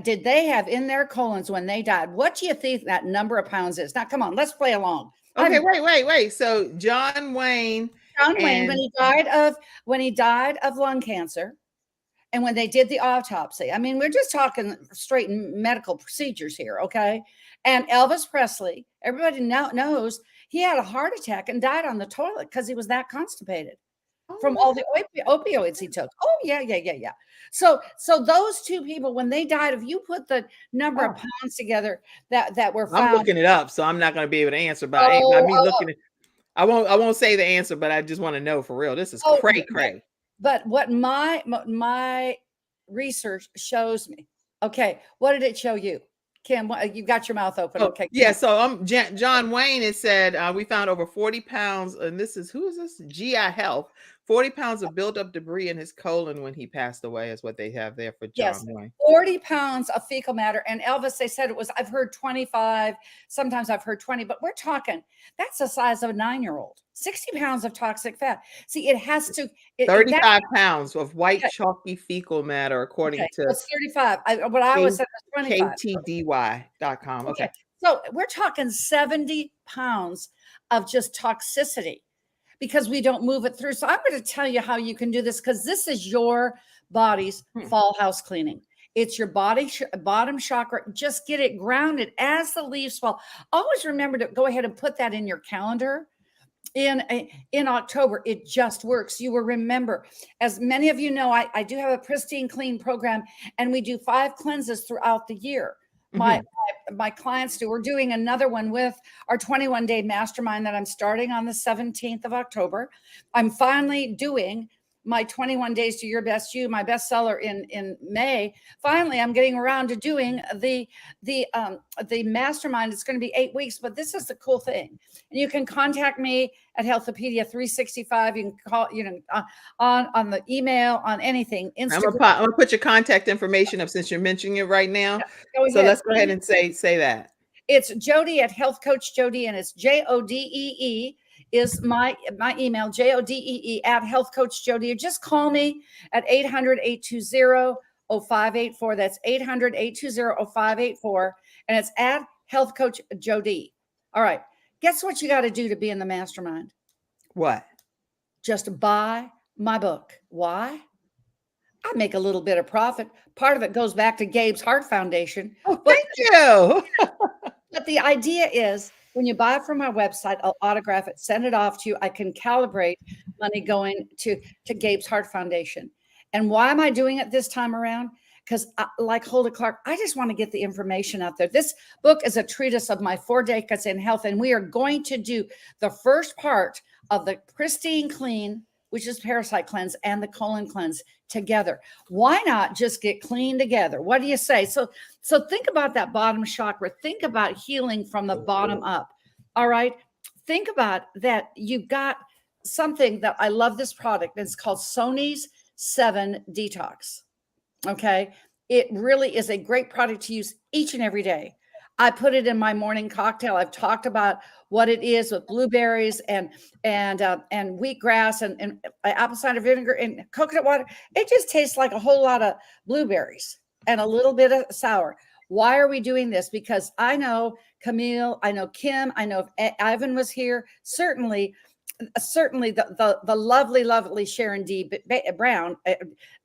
did they have in their colons when they died? What do you think that number of pounds is? Now, come on, let's play along. Okay, wait. So John Wayne, when he died of lung cancer, and when they did the autopsy, I mean, we're just talking straight medical procedures here, okay? And Elvis Presley, everybody now knows he had a heart attack and died on the toilet because he was that constipated from all the opioids he took. Oh, yeah. So those two people, when they died, if you put the number of pounds together that were found. I'm looking it up, so I'm not going to be able to answer by me looking at. I won't say the answer, but I just want to know for real. This is cray. But what my research shows me. Okay, what did it show you? Kim, you got your mouth open. Okay. Yeah. So John Wayne, it said we found over 40 pounds, and who is this? GI Health. 40 pounds of built up debris in his colon when he passed away is what they have there for John Wayne. 40 pounds of fecal matter. And Elvis, they said it was, I've heard 25, sometimes I've heard 20, but we're talking, that's the size of a 9-year-old. 60 pounds of toxic fat. See, it has to. 35 pounds of white chalky fecal matter, according to. It's 35. What I was said was 25. KTDY.com. Okay. So we're talking 70 pounds of just toxicity, because we don't move it through. So I'm going to tell you how you can do this, because this is your body's fall house cleaning. It's your body bottom chakra. Just get it grounded as the leaves fall. Always remember to go ahead and put that in your calendar. In October, it just works. You will remember, as many of you know, I do have a pristine clean program, and we do 5 cleanses throughout the year. My clients do. We're doing another one with our 21-day mastermind that I'm starting on the 17th of October. I'm finally doing my 21 days to your best you, my bestseller in May. Finally, I'm getting around to doing the mastermind. It's going to be 8 weeks, but this is the cool thing. And you can contact me at Healthopedia 365. You can call, on the email, on anything. Instagram. I'm gonna put your contact information up since you're mentioning it right now. So let's go ahead and say that. It's Jody at Health Coach Jody, and it's JODEE is my email, JODEE at Health Coach Jody. Or just call me at 800-820-0584. That's 800-820-0584. And it's at Health Coach Jody. All right. Guess what you got to do to be in the mastermind? What? Just buy my book. Why? I make a little bit of profit. Part of it goes back to Gabe's Heart Foundation. Oh, thank you. But the idea is, when you buy it from my website, I'll autograph it, send it off to you. I can calibrate money going to Gabe's Heart Foundation. And why am I doing it this time around? Because like Hulda Clark, I just want to get the information out there. This book is a treatise of my 4 decades in health, and we are going to do the first part of the pristine clean, which is parasite cleanse, and the colon cleanse together. Why not just get clean together? What do you say? So think about that bottom chakra. Think about healing from the bottom up. All right. Think about that. You've got something that I love this product. It's called Sony's 7 Detox. Okay. It really is a great product to use each and every day. I put it in my morning cocktail. I've talked about what it is with blueberries and wheatgrass and apple cider vinegar and coconut water. It just tastes like a whole lot of blueberries and a little bit of sour. Why are we doing this? Because I know Camille, I know Kim, I know if Ivan was here, certainly the lovely Sharon D. Brown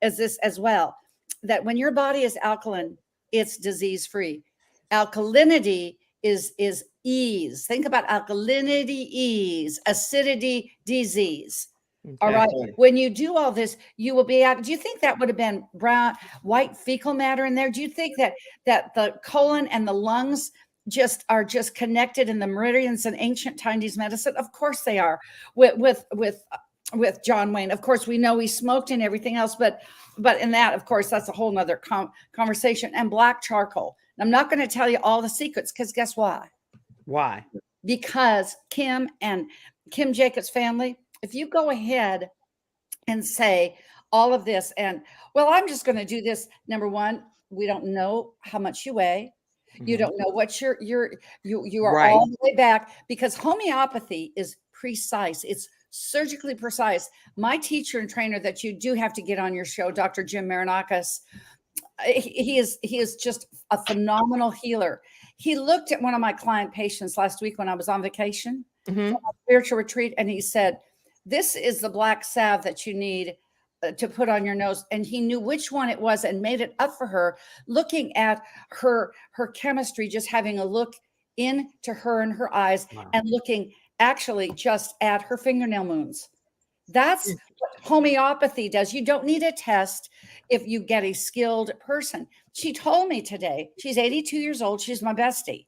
is this as well, that when your body is alkaline, it's disease-free. Alkalinity is ease. Think about alkalinity, ease, acidity, disease. Okay. All right. When you do all this, you will be out. Do you think that would have been white fecal matter in there? Do you think that the colon and the lungs are just connected in the meridians in ancient Chinese medicine? Of course they are. With John Wayne, of course, we know he smoked and everything else, but in that, of course, that's a whole nother conversation. And black charcoal. I'm not going to tell you all the secrets, because guess why? Why? Because Kim and Kim Jacobs' family, if you go ahead and say, all of this. And well, I'm just going to do this. Number one, we don't know how much you weigh. You Mhm. don't know what you are Right. all the way back, because homeopathy is precise. It's surgically precise. My teacher and trainer that you do have to get on your show, Dr. Jim Marinakis, he is just a phenomenal healer. He looked at one of my client patients last week when I was on vacation Mhm. from a spiritual retreat, and he said, "This is the black salve that you need to put on your nose." And he knew which one it was and made it up for her, looking at her chemistry, just having a look into her and her eyes, Wow. and looking actually just at her fingernail moons. That's what homeopathy does. You don't need a test if you get a skilled person. She told me today, she's 82 years old, she's my bestie,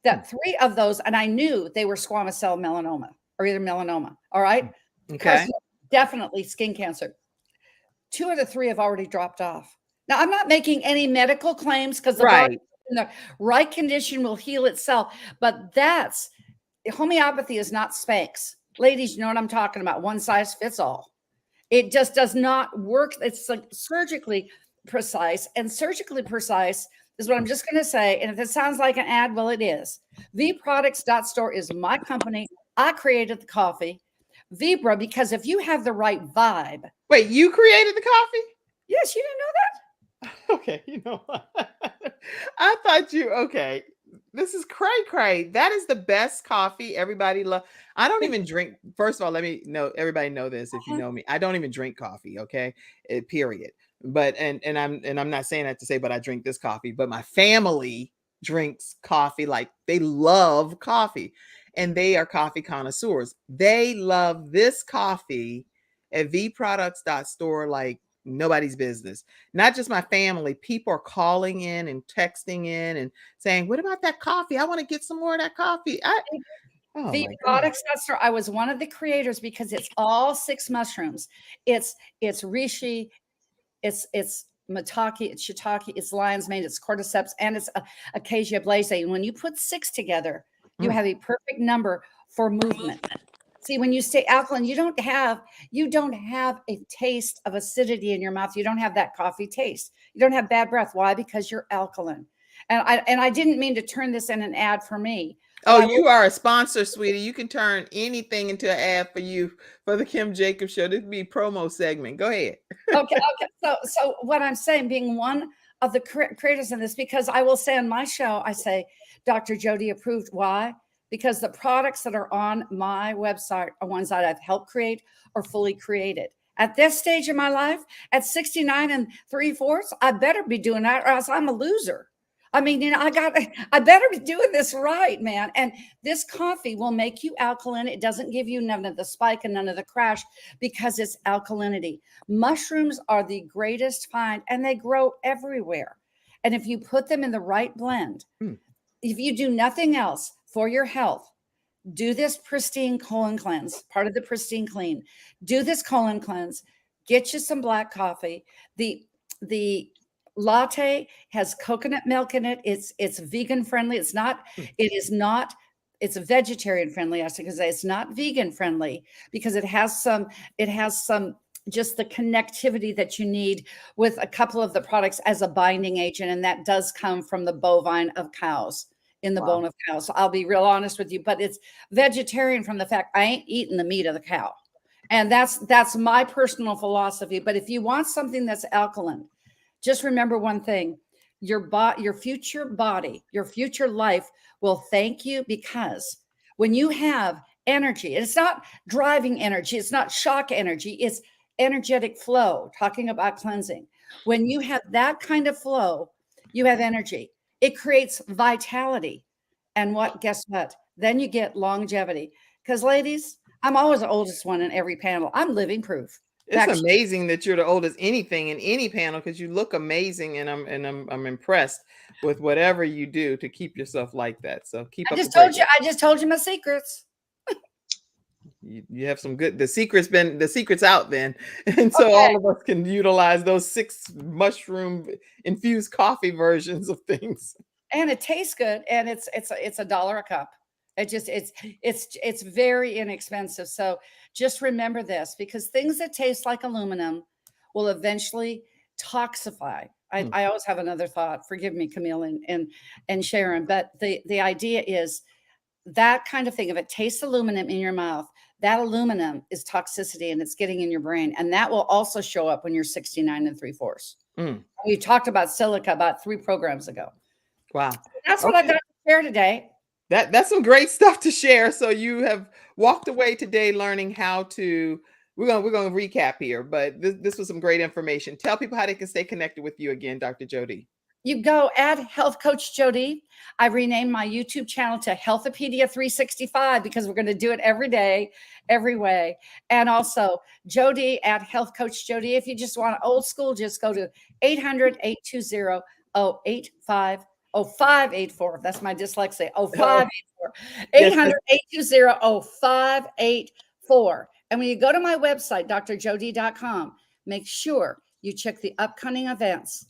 that 3 of those, and I knew they were squamous cell melanoma, or either melanoma, all right? Okay. Definitely skin cancer. 2 of the 3 have already dropped off. Now, I'm not making any medical claims, because the body Right. in the right condition will heal itself, but that's homeopathy is not Spanx. Ladies, you know what I'm talking about. One size fits all. It just does not work. It's like surgically precise, and surgically precise is what I'm just going to say. And if it sounds like an ad, well, it is. vproducts.store is my company. I created the coffee. Vibra, because if you have the right vibe. Wait, you created the coffee? Yes, you didn't know that? Okay, you know what? I thought you okay. This is cray. That is the best coffee. Everybody love. I don't even drink. First of all, let me know. Everybody know this if you know me. I don't even drink coffee. Okay, period. But and I'm not saying that to say, but I drink this coffee. But my family drinks coffee, like they love coffee, and they are coffee connoisseurs. They love this coffee at vproducts.store like nobody's business. Not just my family, people are calling in and texting in and saying, "What about that coffee? I want to get some more of that coffee." Oh The my god. products that store, I was one of the creators, because it's all 6 mushrooms. It's reishi, it's maitake, it's shiitake, it's lion's mane, it's cordyceps, and it's acacia blase. And when you put 6 together, you Mm. have a perfect number for movement. See, when you say alkaline, you don't have a taste of acidity in your mouth. You don't have that coffee taste. You don't have bad breath. Why? Because you're alkaline. And I didn't mean to turn this in an ad for me. But Oh, I will. you are a sponsor, sweetie. You can turn anything into an ad for you for the Kim Jacobs show. This would be promo segment. Go ahead. Okay. So what I'm saying, being one of the creators in this, because I will say on my show, I say, Dr. Jody approved. Why? Because the products that are on my website are ones that I've helped create or fully created. At this stage in my life, at 69 and 3/4, I better be doing that, or else I'm a loser. I mean, I better be doing this right, man. And this coffee will make you alkaline. It doesn't give you none of the spike and none of the crash, because it's alkalinity. Mushrooms are the greatest find, and they grow everywhere. And if you put them in the right blend, Mm. if you do nothing else for your health, do this pristine colon cleanse, part of the pristine clean. Do this colon cleanse. Get you some black coffee. The latte has coconut milk in it. It's vegan friendly. It's not. It is not. It's vegetarian friendly. I say, because it's not vegan friendly, because it has some. It has some just the connectivity that you need with a couple of the products as a binding agent, and that does come from the bovine of cows, in the Wow. bone of cows. So I'll be real honest with you, but it's vegetarian from the fact I ain't eating the meat of the cow. And that's my personal philosophy. But if you want something that's alkaline, just remember one thing: your future body, your future life will thank you, because when you have energy, and it's not driving energy, it's not shock energy, it's energetic flow, talking about cleansing. When you have that kind of flow, you have energy. It creates vitality. And guess what? Then you get longevity. Because, ladies, I'm always the oldest one in every panel. I'm living proof. It's amazing that you're the oldest anything in any panel, because you look amazing, and I'm impressed with whatever you do to keep yourself like that. So keep up the great work. I just told you my secrets. You have some good. The secret's out then, and so Okay. all of us can utilize those 6 mushroom infused coffee versions of things. And it tastes good, and it's $1 a cup. It's very inexpensive. So just remember this, because things that taste like aluminum will eventually toxify. I always have another thought. Forgive me, Camille and Sharon, but the idea is that kind of thing. If it tastes aluminum in your mouth, that aluminum is toxicity and it's getting in your brain. And that will also show up when you're 69 3/4. We talked about silica about 3 programs ago. Wow. That's what I've got to share today. That's some great stuff to share. So you have walked away today learning how to, we're gonna recap here, but this was some great information. Tell people how they can stay connected with you again, Dr. Jody. You go add Health Coach Jody. I renamed my YouTube channel to Healthopedia 365 because we're going to do it every day, every way. And also Jody at Health Coach Jody. If you just want old school, just go to 800-820-0584. That's my dyslexia. 0584. 800-820-0584. And when you go to my website, drjody.com, make sure you check the upcoming events.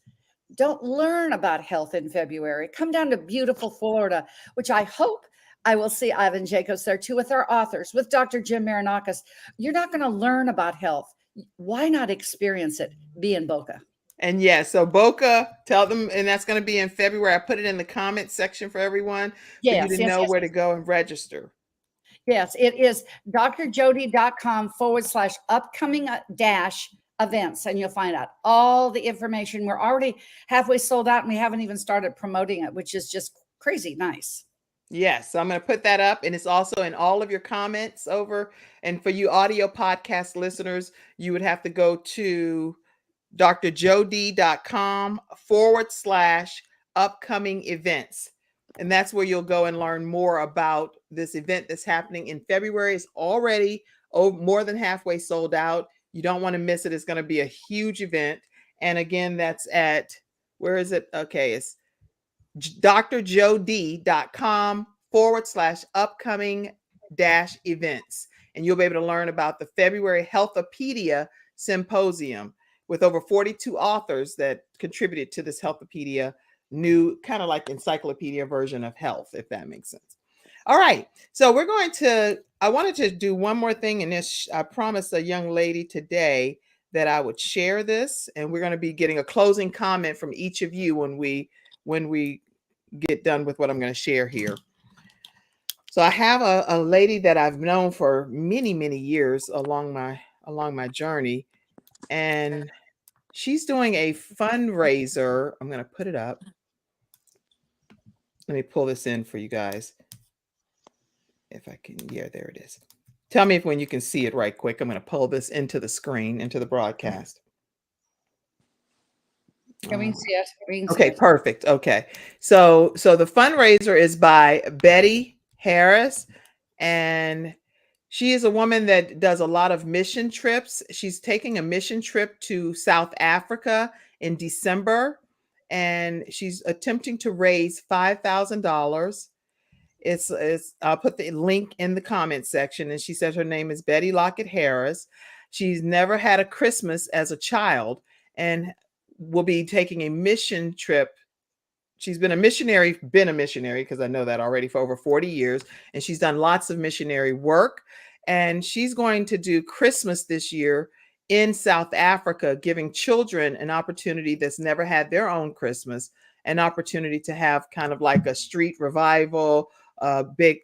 Don't learn about health in February. Come down to beautiful Florida, which I hope I will see Ivan Jacobs there too with our authors, with Dr. Jim Marinakis. You're not going to learn about health. Why not experience it? Be in Boca. And yes, so Boca, tell them, and that's going to be in February. I put it in the comment section for everyone for you to know where to go and register. Yes, it is drjody.com/upcoming events, and you'll find out all the information. We're already halfway sold out and we haven't even started promoting it, which is just crazy nice. Yes, so I'm going to put that up, and it's also in all of your comments over. And for you audio podcast listeners, you would have to go to drjody.com/upcoming events. And that's where you'll go and learn more about this event that's happening in February. It's already more than halfway sold out. You don't want to miss it. It's going to be a huge event. And again, that's at, where is it? Okay, it's drjody.com/upcoming-events. And you'll be able to learn about the February Healthopedia Symposium with over 42 authors that contributed to this Healthopedia, new kind of like encyclopedia version of health, if that makes sense. All right. So I wanted to do one more thing in this. I promised a young lady today that I would share this, and we're going to be getting a closing comment from each of you when we get done with what I'm going to share here. So I have a lady that I've known for many, many years along my journey, and she's doing a fundraiser. I'm going to put it up. Let me pull this in for you guys. If I can, yeah, there it is. Tell me when you can see it right quick. I'm going to pull this into the screen, into the broadcast. Can we see it? Okay, perfect. Okay. So the fundraiser is by Betty Harris, and she is a woman that does a lot of mission trips. She's taking a mission trip to South Africa in December, and she's attempting to raise $5,000. I'll put the link in the comment section. And she says her name is Betty Lockett Harris. She's never had a Christmas as a child and will be taking a mission trip. She's been a missionary because I know that already, for over 40 years. And she's done lots of missionary work. And she's going to do Christmas this year in South Africa, giving children an opportunity that's never had their own Christmas, an opportunity to have kind of like a street revival, big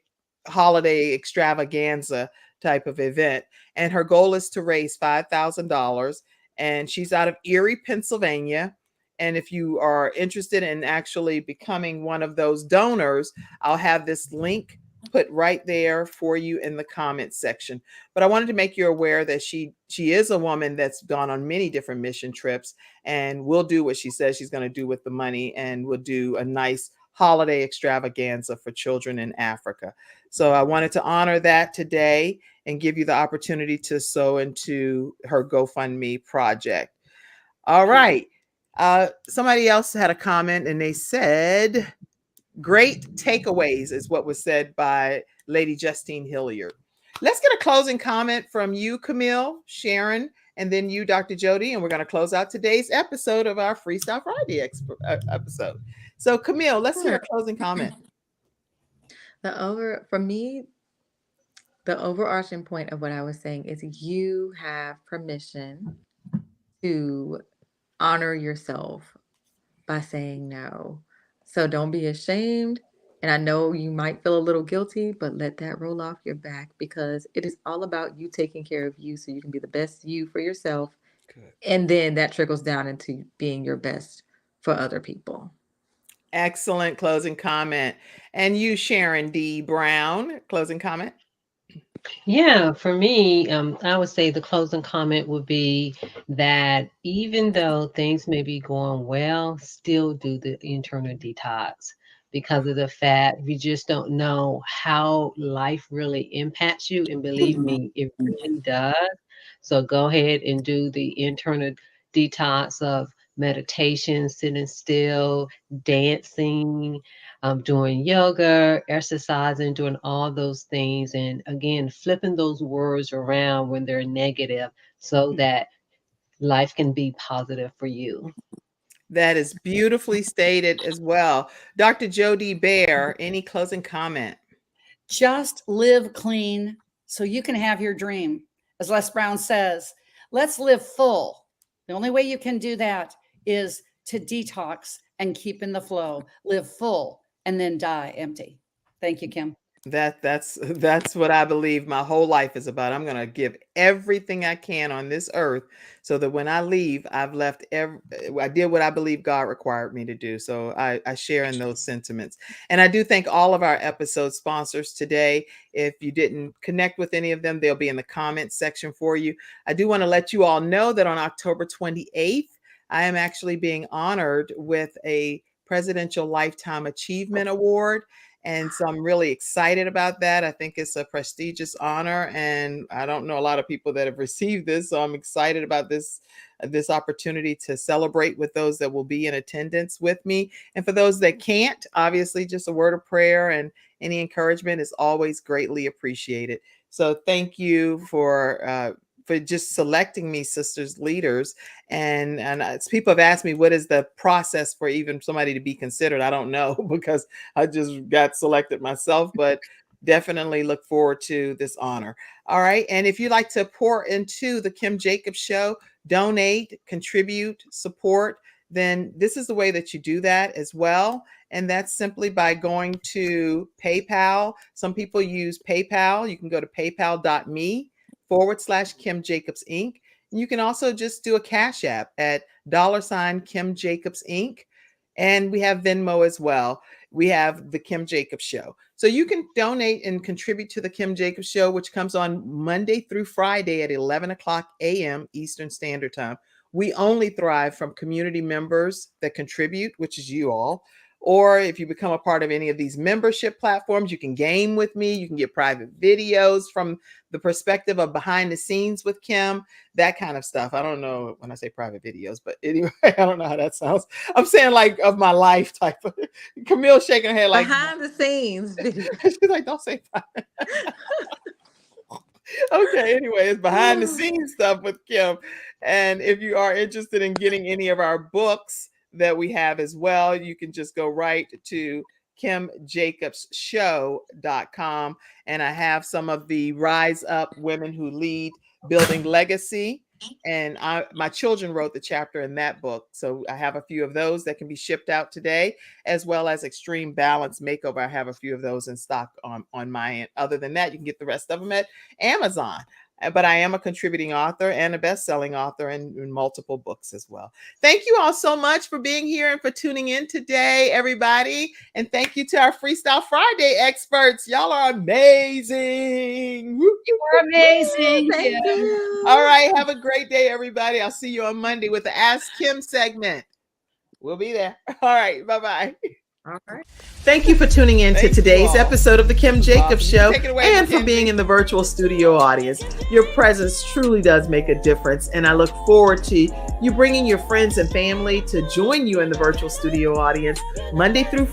holiday extravaganza type of event. And her goal is to raise $5,000. And she's out of Erie, Pennsylvania. And if you are interested in actually becoming one of those donors, I'll have this link put right there for you in the comments section. But I wanted to make you aware that she is a woman that's gone on many different mission trips and will do what she says she's going to do with the money, and will do a nice holiday extravaganza for children in Africa. So I wanted to honor that today and give you the opportunity to sow into her GoFundMe project. All right. Somebody else had a comment, and they said, great takeaways is what was said by Lady Justine Hilliard. Let's get a closing comment from you, Camille, Sharon, and then you, Dr. Jody, and we're going to close out today's episode of our FreeStyle Friday episode. So, Camille, let's hear a closing comment. For me, the overarching point of what I was saying is you have permission to honor yourself by saying no. So don't be ashamed. And I know you might feel a little guilty, but let that roll off your back because it is all about you taking care of you so you can be the best you for yourself. Good. And then that trickles down into being your best for other people. Excellent closing comment. And you, Sharon D. Brown, closing comment? Yeah, for me, I would say the closing comment would be that even though things may be going well, still do the internal detox because of the fact we just don't know how life really impacts you. And believe me, it really does. So go ahead and do the internal detox of meditation, sitting still, dancing, doing yoga, exercising, doing all those things. And again, flipping those words around when they're negative so that life can be positive for you. That is beautifully stated as well. Dr. Jody Baer, any closing comment? Just live clean so you can have your dream. As Les Brown says, let's live full. The only way you can do that is to detox and keep in the flow, live full, and then die empty. Thank you, Kim. That's what I believe my whole life is about. I'm going to give everything I can on this earth so that when I leave, I've left I did what I believe God required me to do. So I share in those sentiments. And I do thank all of our episode sponsors today. If you didn't connect with any of them, they'll be in the comments section for you. I do want to let you all know that on October 28th, I am actually being honored with a Presidential Lifetime Achievement Award. And so I'm really excited about that. I think it's a prestigious honor, and I don't know a lot of people that have received this. So I'm excited about this opportunity to celebrate with those that will be in attendance with me. And for those that can't, obviously just a word of prayer and any encouragement is always greatly appreciated. So thank you for just selecting me, Sisters Leaders. And people have asked me, what is the process for even somebody to be considered? I don't know because I just got selected myself, but definitely look forward to this honor. All right. And if you'd like to pour into the Kim Jacobs Show, donate, contribute, support, then this is the way that you do that as well. And that's simply by going to PayPal. Some people use PayPal. You can go to paypal.me/Kim Jacobs Inc. And you can also just do a Cash App at $Kim Jacobs Inc. And we have Venmo as well. We have the Kim Jacobs Show. So you can donate and contribute to the Kim Jacobs Show, which comes on Monday through Friday at 11 o'clock a.m. Eastern Standard Time. We only thrive from community members that contribute, which is you all. Or if you become a part of any of these membership platforms, you can game with me. You can get private videos from the perspective of behind the scenes with Kim, that kind of stuff. I don't know when I say private videos, but anyway, I don't know how that sounds. I'm saying like of my life type of. Camille shaking her head like behind the scenes. She's like, don't say private. Okay, anyway, it's behind the scenes stuff with Kim. And if you are interested in getting any of our books that we have as well, you can just go right to KimJacobsShow.com. And I have some of the Rise Up Women Who Lead Building Legacy. And my children wrote the chapter in that book. So I have a few of those that can be shipped out today, as well as Extreme Balance Makeover. I have a few of those in stock on my end. Other than that, you can get the rest of them at Amazon. But I am a contributing author and a best-selling author in multiple books as well. Thank you all so much for being here and for tuning in today, everybody. And thank you to our Freestyle Friday experts. Y'all are amazing. You are amazing. Thank you. All right. Have a great day, everybody. I'll see you on Monday with the Ask Kim segment. We'll be there. All right. Bye-bye. All right. Thank you for tuning in to today's episode of the Kim Jacobs Show and for being in the virtual studio audience. Your presence truly does make a difference, and I look forward to you bringing your friends and family to join you in the virtual studio audience Monday through Friday.